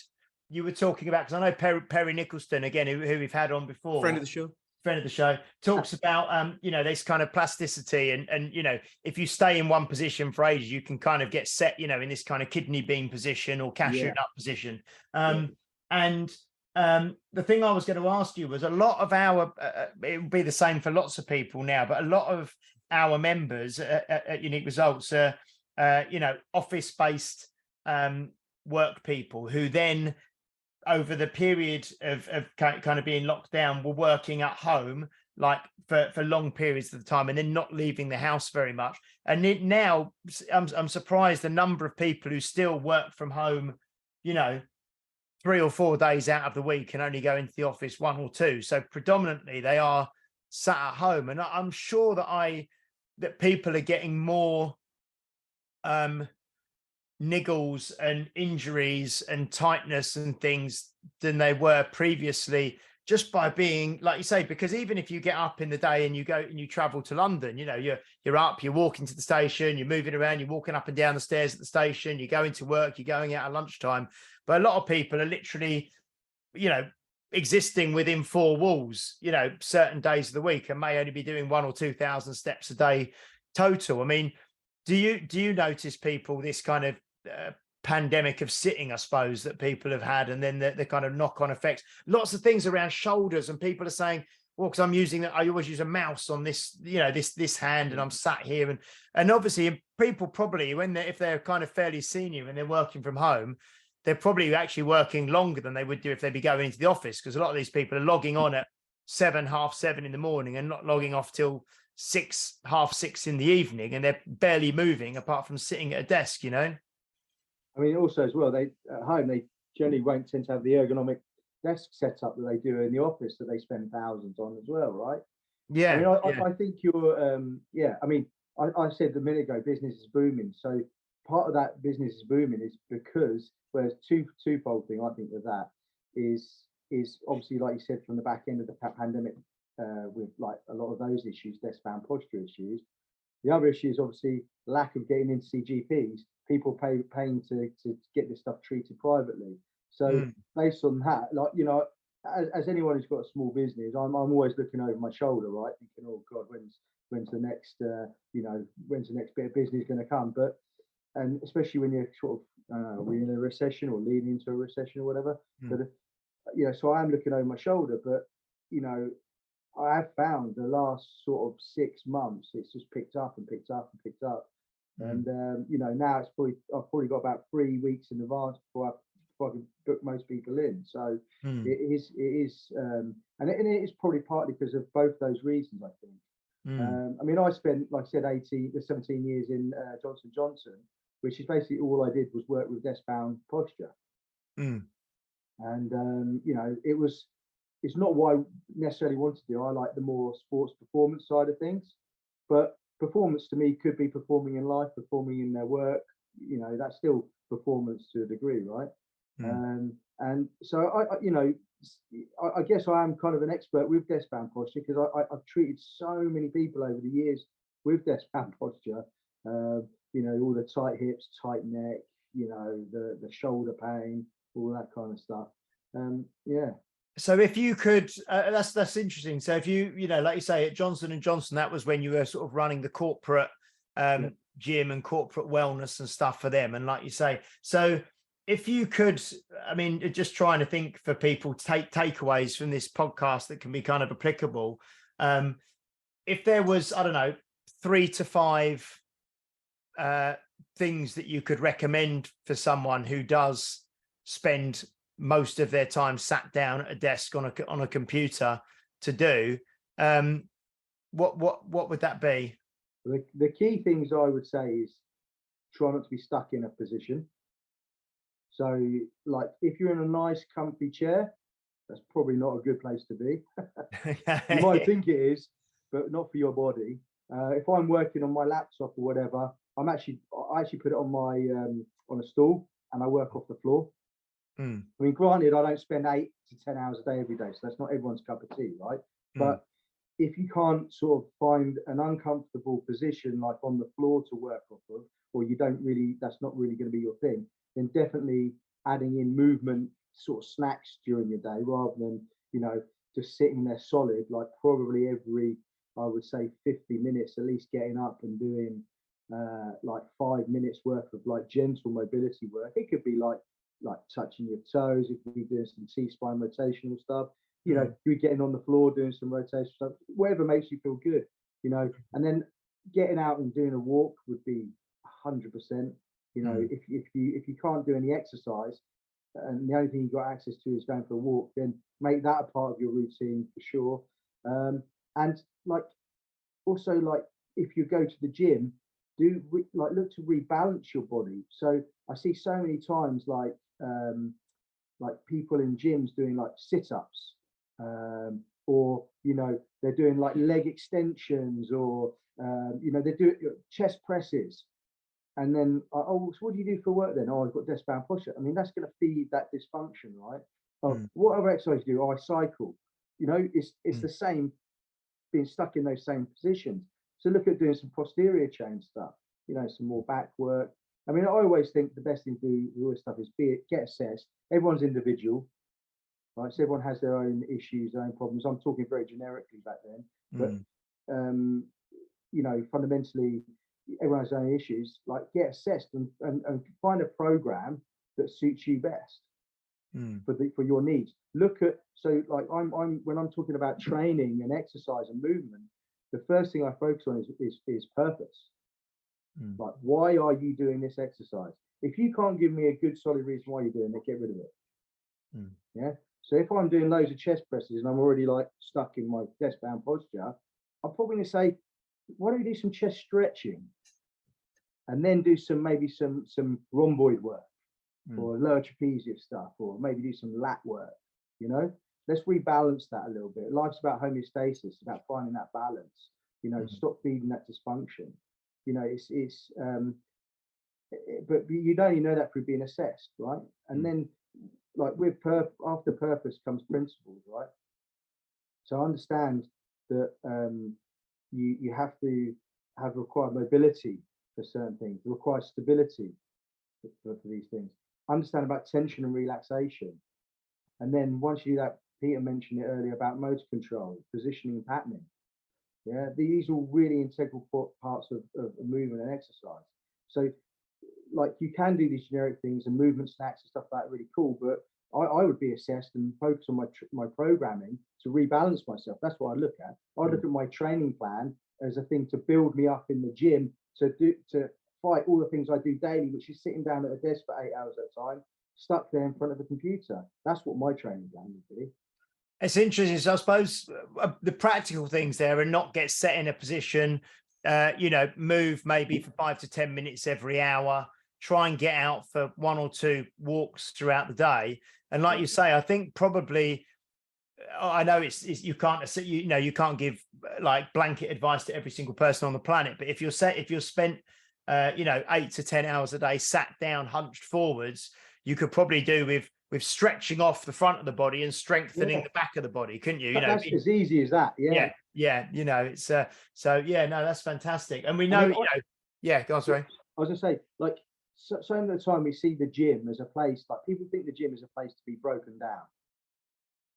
you were talking about, because I know Perry Nicholson again, who we've had on before, friend of the show, talks about you know, this kind of plasticity and you know, if you stay in one position for ages, you can kind of get set, you know, in this kind of kidney bean position or cashew nut position. And the thing I was going to ask you was, a lot of our it would be the same for lots of people now, but a lot of our members at Unique Results are you know, office-based work people who then, over the period of kind of being locked down, were working at home like for long periods of the time and then not leaving the house very much. And now I'm surprised the number of people who still work from home, you know, 3 or 4 days out of the week and only go into the office 1 or 2. So predominantly they are sat at home. And I'm sure that people are getting more niggles and injuries and tightness and things than they were previously, just by being, like you say, because even if you get up in the day and you go and you travel to London, you know, you're up, you're walking to the station, you're moving around, you're walking up and down the stairs at the station, you're going to work, you're going out at lunchtime. But a lot of people are literally, you know, existing within 4 walls, you know, certain days of the week, and may only be doing 1,000 or 2,000 steps a day total. I mean, do you notice people, this kind of pandemic of sitting, I suppose, that people have had, and then the kind of knock-on effects, lots of things around shoulders, and people are saying, well, because I always use a mouse on this, you know, this hand, and I'm sat here, and obviously people probably, if they're kind of fairly senior and they're working from home, they're probably actually working longer than they would do if they'd be going into the office, because a lot of these people are logging on at 7, half 7 in the morning and not logging off till 6, half 6 in the evening, and they're barely moving apart from sitting at a desk, you know. I mean, also as well, they at home, they generally won't tend to have the ergonomic desk setup that they do in the office that they spend thousands on as well, right? Yeah. I mean, I think you're, I mean, I said a minute ago, business is booming. So part of that business is booming is because, whereas twofold thing, I think of that is obviously, like you said, from the back end of the pandemic, with like a lot of those issues, desk-bound posture issues. The other issue is obviously lack of getting into CGPs. People paying to get this stuff treated privately. So based on that, like, you know, as anyone who's got a small business, I'm always looking over my shoulder, right, thinking, oh God, when's the next when's the next bit of business going to come? But and especially when you're sort of we're in a recession or leading into a recession or whatever. But you know, so I am looking over my shoulder, but you know, I have found the last sort of 6 months, it's just picked up and picked up and picked up. And you know, now I've probably got about 3 weeks in advance before I can book most people in. So it is, and it is probably partly because of both those reasons, I think. I mean, I spent, like I said, 17 years in Johnson & Johnson, which is basically all I did was work with desk-bound posture. And you know, it's not what I necessarily want to do. I like the more sports performance side of things, but performance to me could be performing in life, performing in their work. You know, that's still performance to a degree, right? And so you know, I guess I am kind of an expert with desk-bound posture because I've treated so many people over the years with desk bound posture, all the tight hips, tight neck, the shoulder pain, all that kind of stuff. Yeah. So if you could, that's interesting. So if you like you say at Johnson and Johnson, that was when you were sort of running the corporate gym and corporate wellness and stuff for them. And like you say, so if you could, I mean, just trying to think for people to take takeaways from this podcast that can be kind of applicable. If there was, I don't know, 3 to 5 things that you could recommend for someone who does spend most of their time sat down at a desk on a computer to do, what would that be? The key things I would say is try not to be stuck in a position. So, like, if you're in a nice, comfy chair, that's probably not a good place to be. You might think it is, but not for your body. If I'm working on my laptop or whatever, I actually put it on my on a stool and I work off the floor. I mean, granted, I don't spend 8 to 10 hours a day every day, so that's not everyone's cup of tea, right? But if you can't sort of find an uncomfortable position like on the floor to work off of, or that's not really going to be your thing, then definitely adding in movement sort of snacks during your day rather than, just sitting there solid, like probably every, I would say 50 minutes, at least getting up and doing like 5 minutes worth of like gentle mobility work. It could be like touching your toes, it could be doing some T-spine rotational stuff, you're getting on the floor, doing some rotational stuff, whatever makes you feel good, and then getting out and doing a walk would be 100%. If you can't do any exercise and the only thing you've got access to is going for a walk, then make that a part of your routine for sure. And like also, like if you go to the gym, look to rebalance your body. So I see so many times like people in gyms doing like sit-ups, or they're doing like leg extensions, or they do chest presses. And then, so what do you do for work then? Oh, I've got desk bound posture. I mean, that's going to feed that dysfunction, right? What other exercise do you do? Oh, I cycle. It's the same, being stuck in those same positions. So look at doing some posterior chain stuff, some more back work. I mean, I always think the best thing to do with all this stuff is get assessed. Everyone's individual, right? So everyone has their own issues, their own problems. I'm talking very generically back then, but fundamentally, everyone has their own issues. Like, get assessed and find a program that suits you best for your needs. Look at, so like when I'm talking about training and exercise and movement, the first thing I focus on is purpose. Like, why are you doing this exercise? If you can't give me a good solid reason why you're doing it, get rid of it. Yeah. So if I'm doing loads of chest presses and I'm already like stuck in my desk bound posture, I'm probably going to say, why don't we do some chest stretching and then do maybe some rhomboid work or lower trapezius stuff, or maybe do some lat work. Let's rebalance that a little bit. Life's about homeostasis, about finding that balance. Stop feeding that dysfunction. But you'd only know that through being assessed, right? And then, like, with after purpose comes principles, right? So understand that you have to have required mobility for certain things, require stability for these things. Understand about tension and relaxation. And then once you do that, Peter mentioned it earlier about motor control, positioning, patterning. Yeah, these are all really integral parts of movement and exercise. So, like, you can do these generic things and movement snacks and stuff like that, really cool. But I would be assessed and focus on my programming to rebalance myself. That's what I look at. I look at my training plan as a thing to build me up in the gym to fight all the things I do daily, which is sitting down at a desk for 8 hours at a time, stuck there in front of a computer. That's what my training plan would be. It's interesting. So I suppose the practical things there are not get set in a position, move maybe for 5 to 10 minutes every hour, try and get out for 1 or 2 walks throughout the day. And like you say, I think probably, I know it's you can't give like blanket advice to every single person on the planet, but if you're spent 8 to 10 hours a day sat down, hunched forwards, you could probably do with stretching off the front of the body and strengthening the back of the body, couldn't you? That's as easy as that. Yeah. Yeah, it's so yeah, no, that's fantastic. And we know, yeah, go on, sorry. I was gonna say, like, so of the time we see the gym as a place, like people think the gym is a place to be broken down.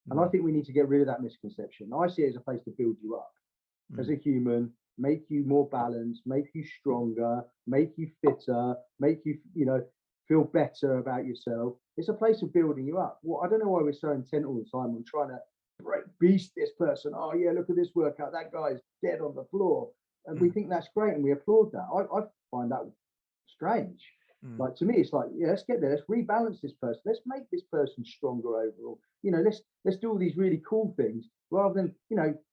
And I think we need to get rid of that misconception. I see it as a place to build you up as a human, make you more balanced, make you stronger, make you fitter, make you, feel better about yourself. It's a place of building you up. Well, I don't know why we're so intent all the time on trying to beast this person. Oh yeah, look at this workout. That guy's dead on the floor. And we think that's great and we applaud that. I find that strange. Like, to me, it's like, yeah, let's get there. Let's rebalance this person. Let's make this person stronger overall. Let's do all these really cool things rather than,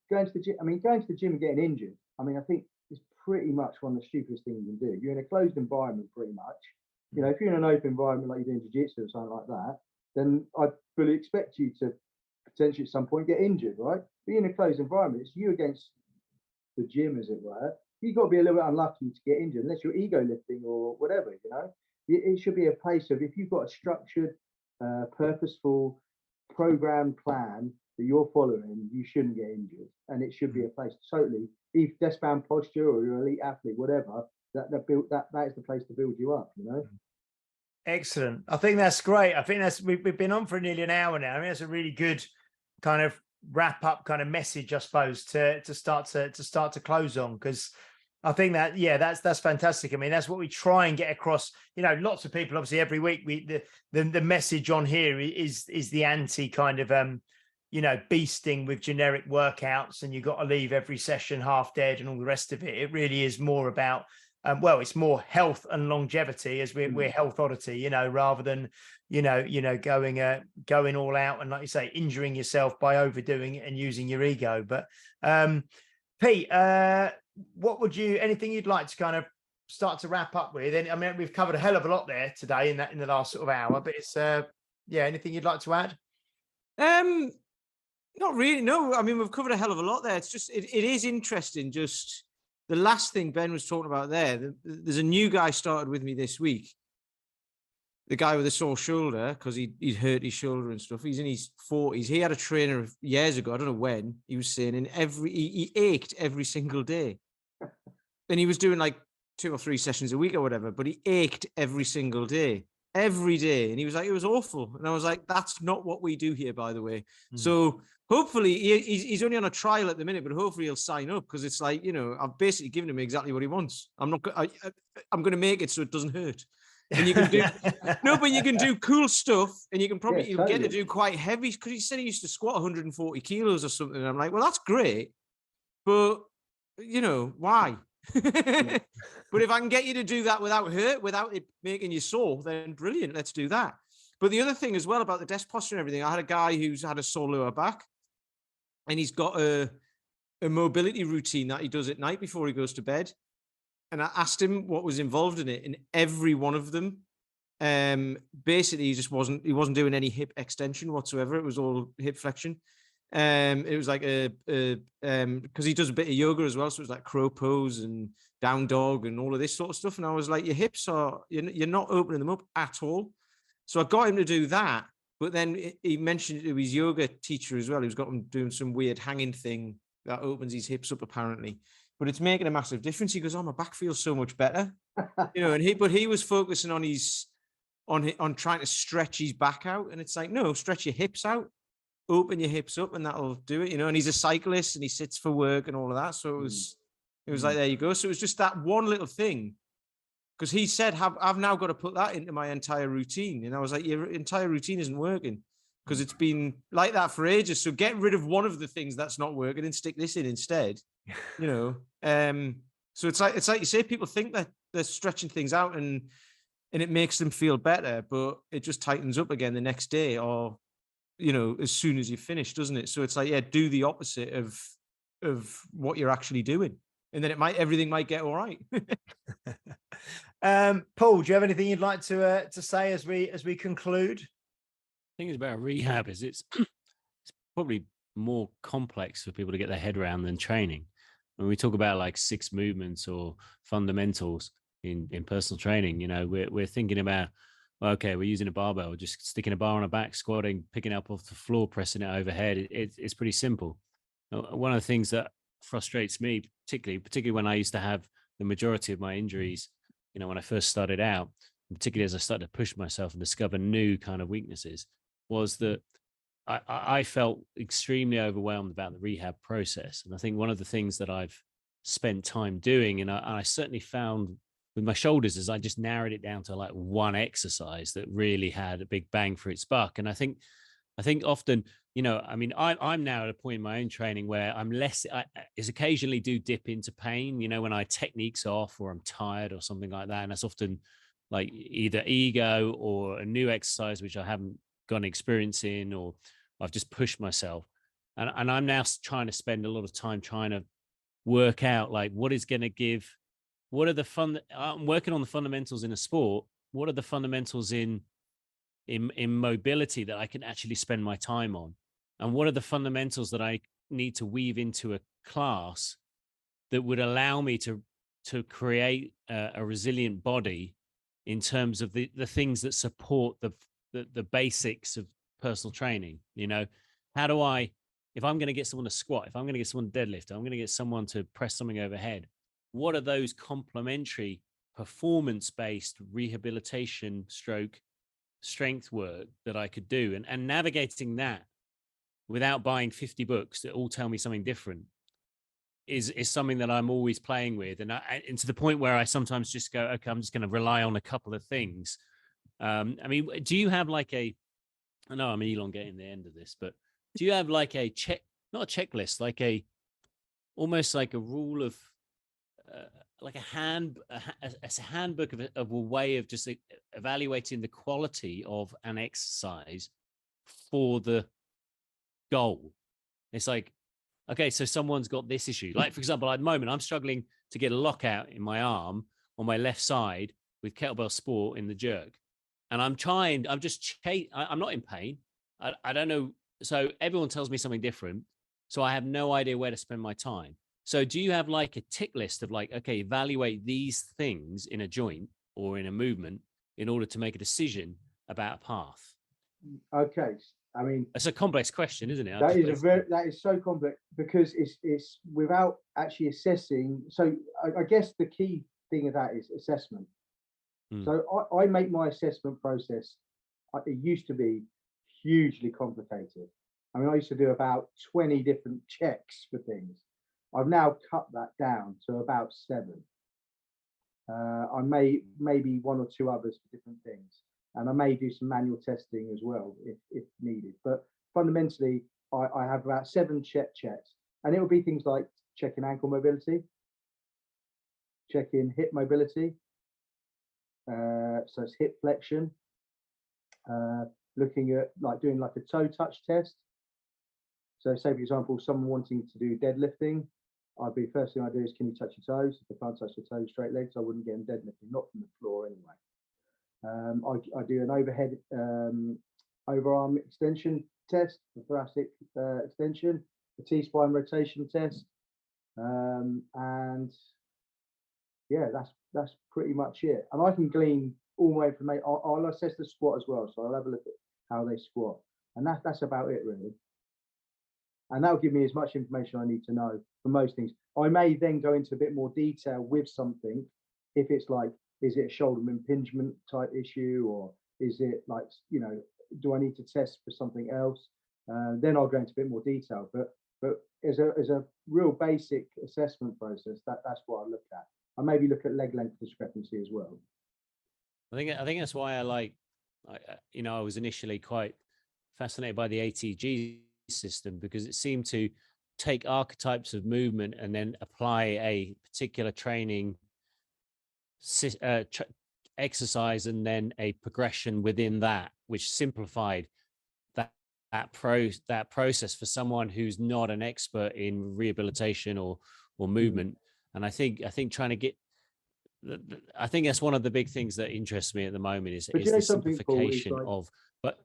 going to the gym. I mean, going to the gym and getting injured. I mean, I think it's pretty much one of the stupidest things you can do. You're in a closed environment, pretty much. If you're in an open environment like you're doing jiu-jitsu or something like that, then I'd fully expect you to potentially at some point get injured, right? But you're in a closed environment. It's you against the gym, as it were. You've got to be a little bit unlucky to get injured, unless you're ego lifting or whatever, It should be a place of, if you've got a structured, purposeful program plan that you're following, you shouldn't get injured. And it should be a place totally, if desk-bound posture or you're an elite athlete, whatever, that is the place to build you up, Excellent. I think that's great. I think we've been on for nearly an hour now. I mean, that's a really good kind of wrap up kind of message, I suppose, to start to close on, because I think that, yeah, that's fantastic. I mean, that's what we try and get across. Lots of people, obviously, every week the message on here is the anti kind of beasting with generic workouts, and you've got to leave every session half dead and all the rest of it. It really is more about it's more health and longevity, as we're health oddity, rather than going all out and, like you say, injuring yourself by overdoing it and using your ego. But Pete, what would anything you'd like to kind of start to wrap up with? And I mean, we've covered a hell of a lot there today in the last sort of hour, but it's anything you'd like to add? Not really, no. I mean, we've covered a hell of a lot there. It's just it is interesting. Just the last thing Ben was talking about there. There's a new guy started with me this week. The guy with a sore shoulder, because he'd hurt his shoulder and stuff. He's in his 40s. He had a trainer years ago, I don't know when, he was saying, he ached every single day. And he was doing like 2 or 3 sessions a week or whatever, but he ached every single day. Every day. And he was like, it was awful. And I was like, that's not what we do here, by the way. So hopefully he's only on a trial at the minute, but hopefully he'll sign up, because it's like, I've basically given him exactly what he wants. I'm going to make it so it doesn't hurt. And you can do but you can do cool stuff, and you can probably you'll get to do quite heavy, because he said he used to squat 140 kilos or something. And I'm like, well, that's great, but why? But if I can get you to do that without it making you sore, then brilliant, let's do that. But the other thing as well about the desk posture and everything, I had a guy who's had a sore lower back, and he's got a mobility routine that he does at night before he goes to bed. And I asked him what was involved in it, and every one of them, basically he wasn't doing any hip extension whatsoever. It was all hip flexion. It was like because he does a bit of yoga as well, so it was like crow pose and down dog and all of this sort of stuff. And I was like, your hips you're not opening them up at all. So I got him to do that, but then he mentioned it to his yoga teacher as well. He's got him doing some weird hanging thing that opens his hips up apparently. But it's making a massive difference. He goes, "Oh, my back feels so much better," and he was focusing on trying to stretch his back out, and it's like, no, stretch your hips out, open your hips up, and that'll do it, And he's a cyclist, and he sits for work and all of that. So it was like, there you go. So it was just that one little thing, because he said, I've now got to put that into my entire routine, and I was like, your entire routine isn't working, because it's been like that for ages. So get rid of one of the things that's not working and stick this in instead. So it's like you say, people think that they're stretching things out and it makes them feel better, but it just tightens up again the next day, or as soon as you finish, doesn't it? So it's like, yeah, do the opposite of what you're actually doing, and then everything might get all right. Paul, do you have anything you'd like to say as we conclude? The thing is about rehab is it's probably more complex for people to get their head around than training. When we talk about like 6 movements or fundamentals in personal training, we're thinking about, well, okay, we're using a barbell, just sticking a bar on our back, squatting, picking it up off the floor, pressing it overhead. It's pretty simple. One of the things that frustrates me, particularly when I used to have the majority of my injuries, when I first started out, particularly as I started to push myself and discover new kind of weaknesses, was that I felt extremely overwhelmed about the rehab process. And I think one of the things that I've spent time doing, and I certainly found with my shoulders, is I just narrowed it down to like one exercise that really had a big bang for its buck. And I think often, I'm now at a point in my own training where I'm less, is occasionally do dip into pain, when I techniques off or I'm tired or something like that. And that's often like either ego or a new exercise, which I haven't got experience in, or I've just pushed myself. And I'm now trying to spend a lot of time trying to work out like what are the I'm working on the fundamentals in a sport. What are the fundamentals in mobility that I can actually spend my time on? And what are the fundamentals that I need to weave into a class that would allow me to create a resilient body in terms of the things that support the basics of personal training? How do I, if I'm going to get someone to squat, if I'm going to get someone to deadlift, I'm going to get someone to press something overhead, what are those complementary performance-based rehabilitation stroke strength work that I could do? And navigating that without buying 50 books that all tell me something different is something that I'm always playing with. And to the point where I sometimes just go, okay, I'm just going to rely on a couple of things. Do you have like I know I'm elongating the end of this, but do you have like not a checklist, like almost like a rule of, like a handbook of a way of just evaluating the quality of an exercise for the goal? It's like, okay, so someone's got this issue. Like, for example, at the moment, I'm struggling to get a lockout in my arm on my left side with kettlebell sport in the jerk. And I'm not in pain. I don't know. So everyone tells me something different. So I have no idea where to spend my time. So do you have like a tick list of like, okay, evaluate these things in a joint or in a movement in order to make a decision about a path? Okay. I mean, it's a complex question, isn't it? That is so complex because it's without actually assessing. So I guess the key thing of that is assessment. So I make my assessment process. It used to be hugely complicated. I mean, I used to do about 20 different checks for things. I've now cut that down to about 7. I maybe 1 or 2 others for different things. And I may do some manual testing as well if needed. But fundamentally, I have about 7 checks. And it will be things like checking ankle mobility, checking hip mobility. So it's hip flexion, looking at like doing like a toe touch test. So say, for example, someone wanting to do deadlifting, first thing I do is, can you touch your toes? If they can't touch their toes, straight legs, I wouldn't get them deadlifting, not from the floor anyway. I do an overhead overarm extension test, the thoracic extension, the T-spine rotation test, and yeah, that's pretty much it. And I can glean all my information. I'll assess the squat as well, so I'll have a look at how they squat, and that's about it really. And that will give me as much information I need to know for most things. I may then go into a bit more detail with something, if it's like, is it a shoulder impingement type issue, or is it like, do I need to test for something else? Then I'll go into a bit more detail. But as a real basic assessment process, that's what I look at. I maybe look at leg length discrepancy as well. I think that's why I was initially quite fascinated by the ATG system, because it seemed to take archetypes of movement and then apply a particular training exercise and then a progression within that, which simplified that process for someone who's not an expert in rehabilitation or movement. And I think trying to get, I think that's one of the big things that interests me at the moment is the simplification of, but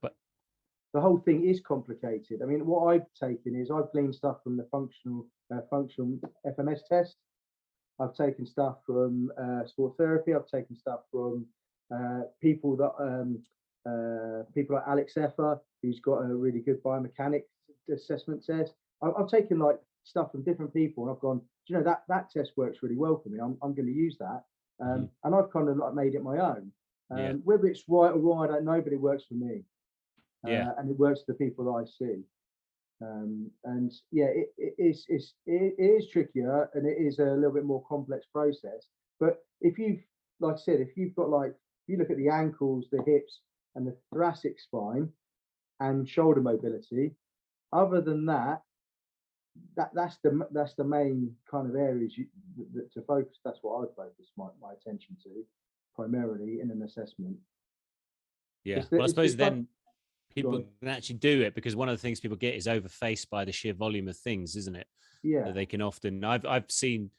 the whole thing is complicated. I mean, what I've taken is I've gleaned stuff from the functional FMS test. I've taken stuff from sport therapy. I've taken stuff from people like Alex Effer, who's got a really good biomechanics assessment test. I've taken like stuff from different people, and I've gone, do you know, that test works really well for me. I'm going to use that, and I've kind of like made it my own. Whether it's right or wrong, I don't know, but it works for me. And it works for the people that I see. And yeah, it is trickier, and it is a little bit more complex process. But if you've, like I said, if you've got if you look at the ankles, the hips, and the thoracic spine, and shoulder mobility, other than that, that's the main kind of areas to focus. That's what I would focus my attention to primarily in an assessment. Yeah, well, I suppose then people can actually do it, because one of the things people get is overfaced by the sheer volume of things, isn't it? Yeah, that they can often. I've seen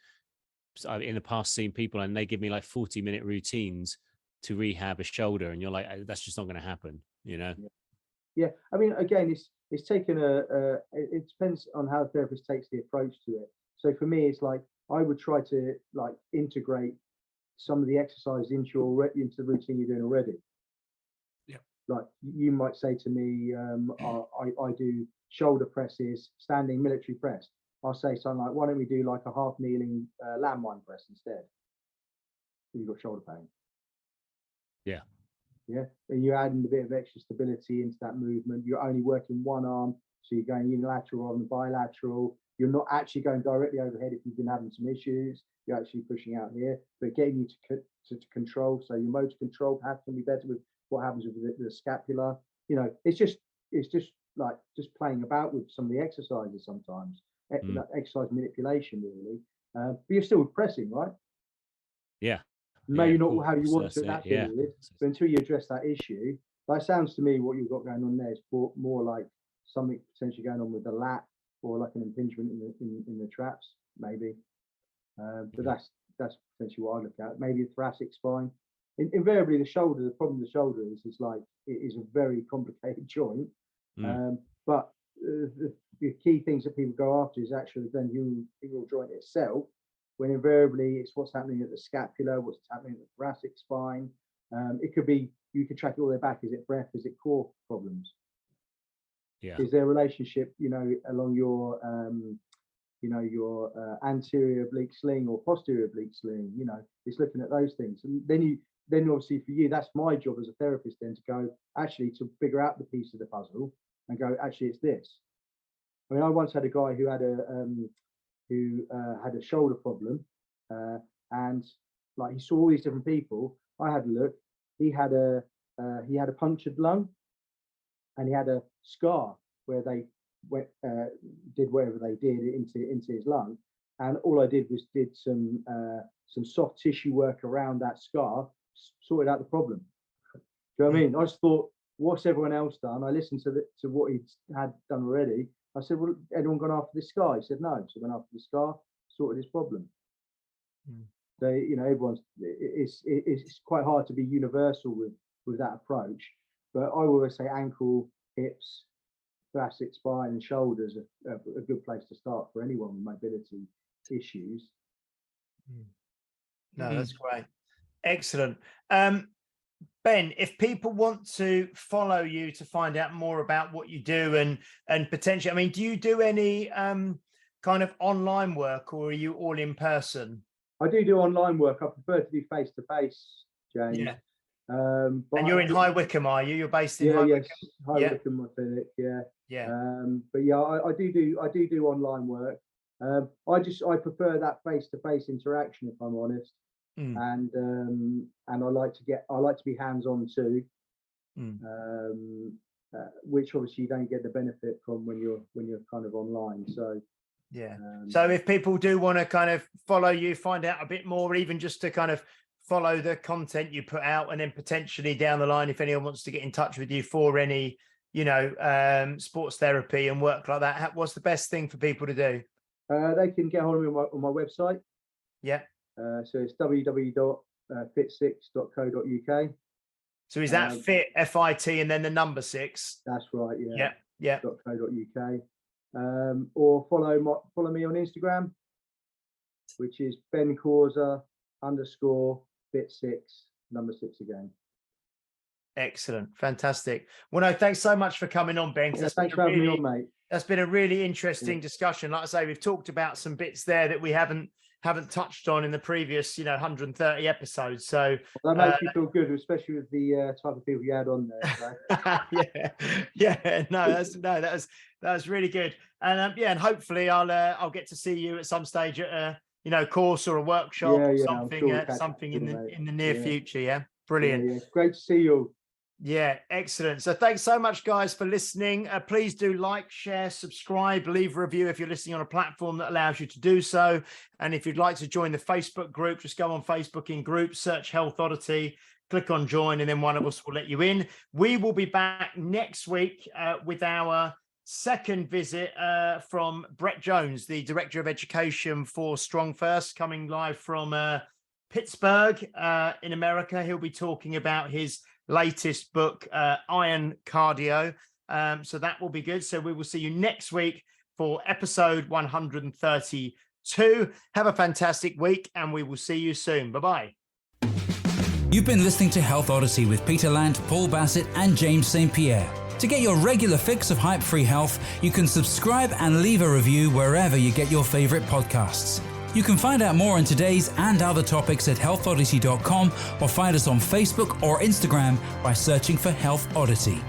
in the past seen people, and they give me like 40-minute routines to rehab a shoulder, and you're like, that's just not going to happen, you know? Yeah. I mean, again, it's taken it depends on how the therapist takes the approach to it. So for me, it's like I would try to like integrate some of the exercise into the routine you're doing already. Yeah. Like you might say to me, I do shoulder presses, standing military press. I'll say something like, why don't we do like a half kneeling landmine press instead? You've got shoulder pain. Yeah. Yeah, and you're adding a bit of extra stability into that movement. You're only working one arm, so you're going unilateral rather than bilateral. You're not actually going directly overhead if you've been having some issues. You're actually pushing out here, but getting you to control. So your motor control perhaps can be better with what happens with the scapula. You know, it's just like just playing about with some of the exercises sometimes. That exercise manipulation really, but you're still pressing, right? Yeah. Maybe cool. not how you want to at that yeah. period, but until you address that issue, that sounds to me what you've got going on there is more like something potentially going on with the lat, or like an impingement in the traps, maybe. But that's potentially what I look at. Maybe the thoracic spine. Invariably, the problem with the shoulder is like it is a very complicated joint. But the key things that people go after is actually then the humeral joint itself, when invariably it's what's happening at the scapula, what's happening at the thoracic spine. It could be, you could track it all the way back. Is it breath? Is it core problems? Yeah. Is there a relationship, along your, your anterior oblique sling or posterior oblique sling? It's looking at those things. And then obviously for you, that's my job as a therapist then to go actually to figure out the piece of the puzzle and go, actually, it's this. I mean, I once had a guy who had a shoulder problem, and like he saw all these different people. I had a look. He had a punctured lung, and he had a scar where they did whatever they did into his lung. And all I did was did some soft tissue work around that scar, sorted out the problem. Do you know what I mean? I just thought, what's everyone else done? I listened to what he'd had done already. I said, well, anyone gone after this scar? He said, no. So I went after the scar, sorted his problem. So, everyone's, it's quite hard to be universal with that approach. But I always say ankle, hips, thoracic spine and shoulders are a good place to start for anyone with mobility issues. No, that's great. Excellent. Ben, if people want to follow you to find out more about what you do and potentially, I mean, do you do any kind of online work, or are you all in person? I do online work. I prefer to do face-to-face, James. Yeah. But and you're in High Wycombe, are you? You're based in High Wycombe? High Wycombe, my clinic, yeah. Yeah. But yeah, I do online work. I prefer that face-to-face interaction, if I'm honest. And I like to be hands-on too, which obviously you don't get the benefit from when you're kind of online. So yeah. So if people do want to kind of follow you, find out a bit more, even just to kind of follow the content you put out, and then potentially down the line, if anyone wants to get in touch with you for any, sports therapy and work like that, what's the best thing for people to do? They can get hold of me on my website. Yeah. So it's www.fit6.co.uk. So is that fit, FIT, and then the number 6? That's right. Yeah. Yeah. .co.uk. Or follow me on Instagram, which is Ben Causa _fit6 number 6 again. Excellent, fantastic. Well, no, thanks so much for coming on, Ben. Yeah, thanks for having me on, mate. That's been a really interesting discussion. Like I say, we've talked about some bits there that we haven't touched on in the previous, 130 episodes. So that makes me feel good, especially with the type of people you had on there. So. that was really good. And and hopefully I'll get to see you at some stage at a course or a workshop or something, sure something in the near future. Yeah, brilliant. Yeah. Great to see you all. Yeah, excellent. So thanks so much, guys, for listening. Please do like, share, subscribe, leave a review if you're listening on a platform that allows you to do so. And if you'd like to join the Facebook group, just go on Facebook in groups, search Health Oddity, click on join, and then one of us will let you in. We will be back next week with our second visit from Brett Jones, the Director of Education for Strong First, coming live from Pittsburgh in America. He'll be talking about his latest book, Iron Cardio. So that will be good. So we will see you next week for episode 132. Have a fantastic week, and we will see you soon. Bye-bye. You've been listening to Health Odyssey with Peter Lant, Paul Bassett, and James St. Pierre. To get your regular fix of hype-free health, you can subscribe and leave a review wherever you get your favorite podcasts. You can find out more on today's and other topics at healthodyssey.com or find us on Facebook or Instagram by searching for Health Odyssey.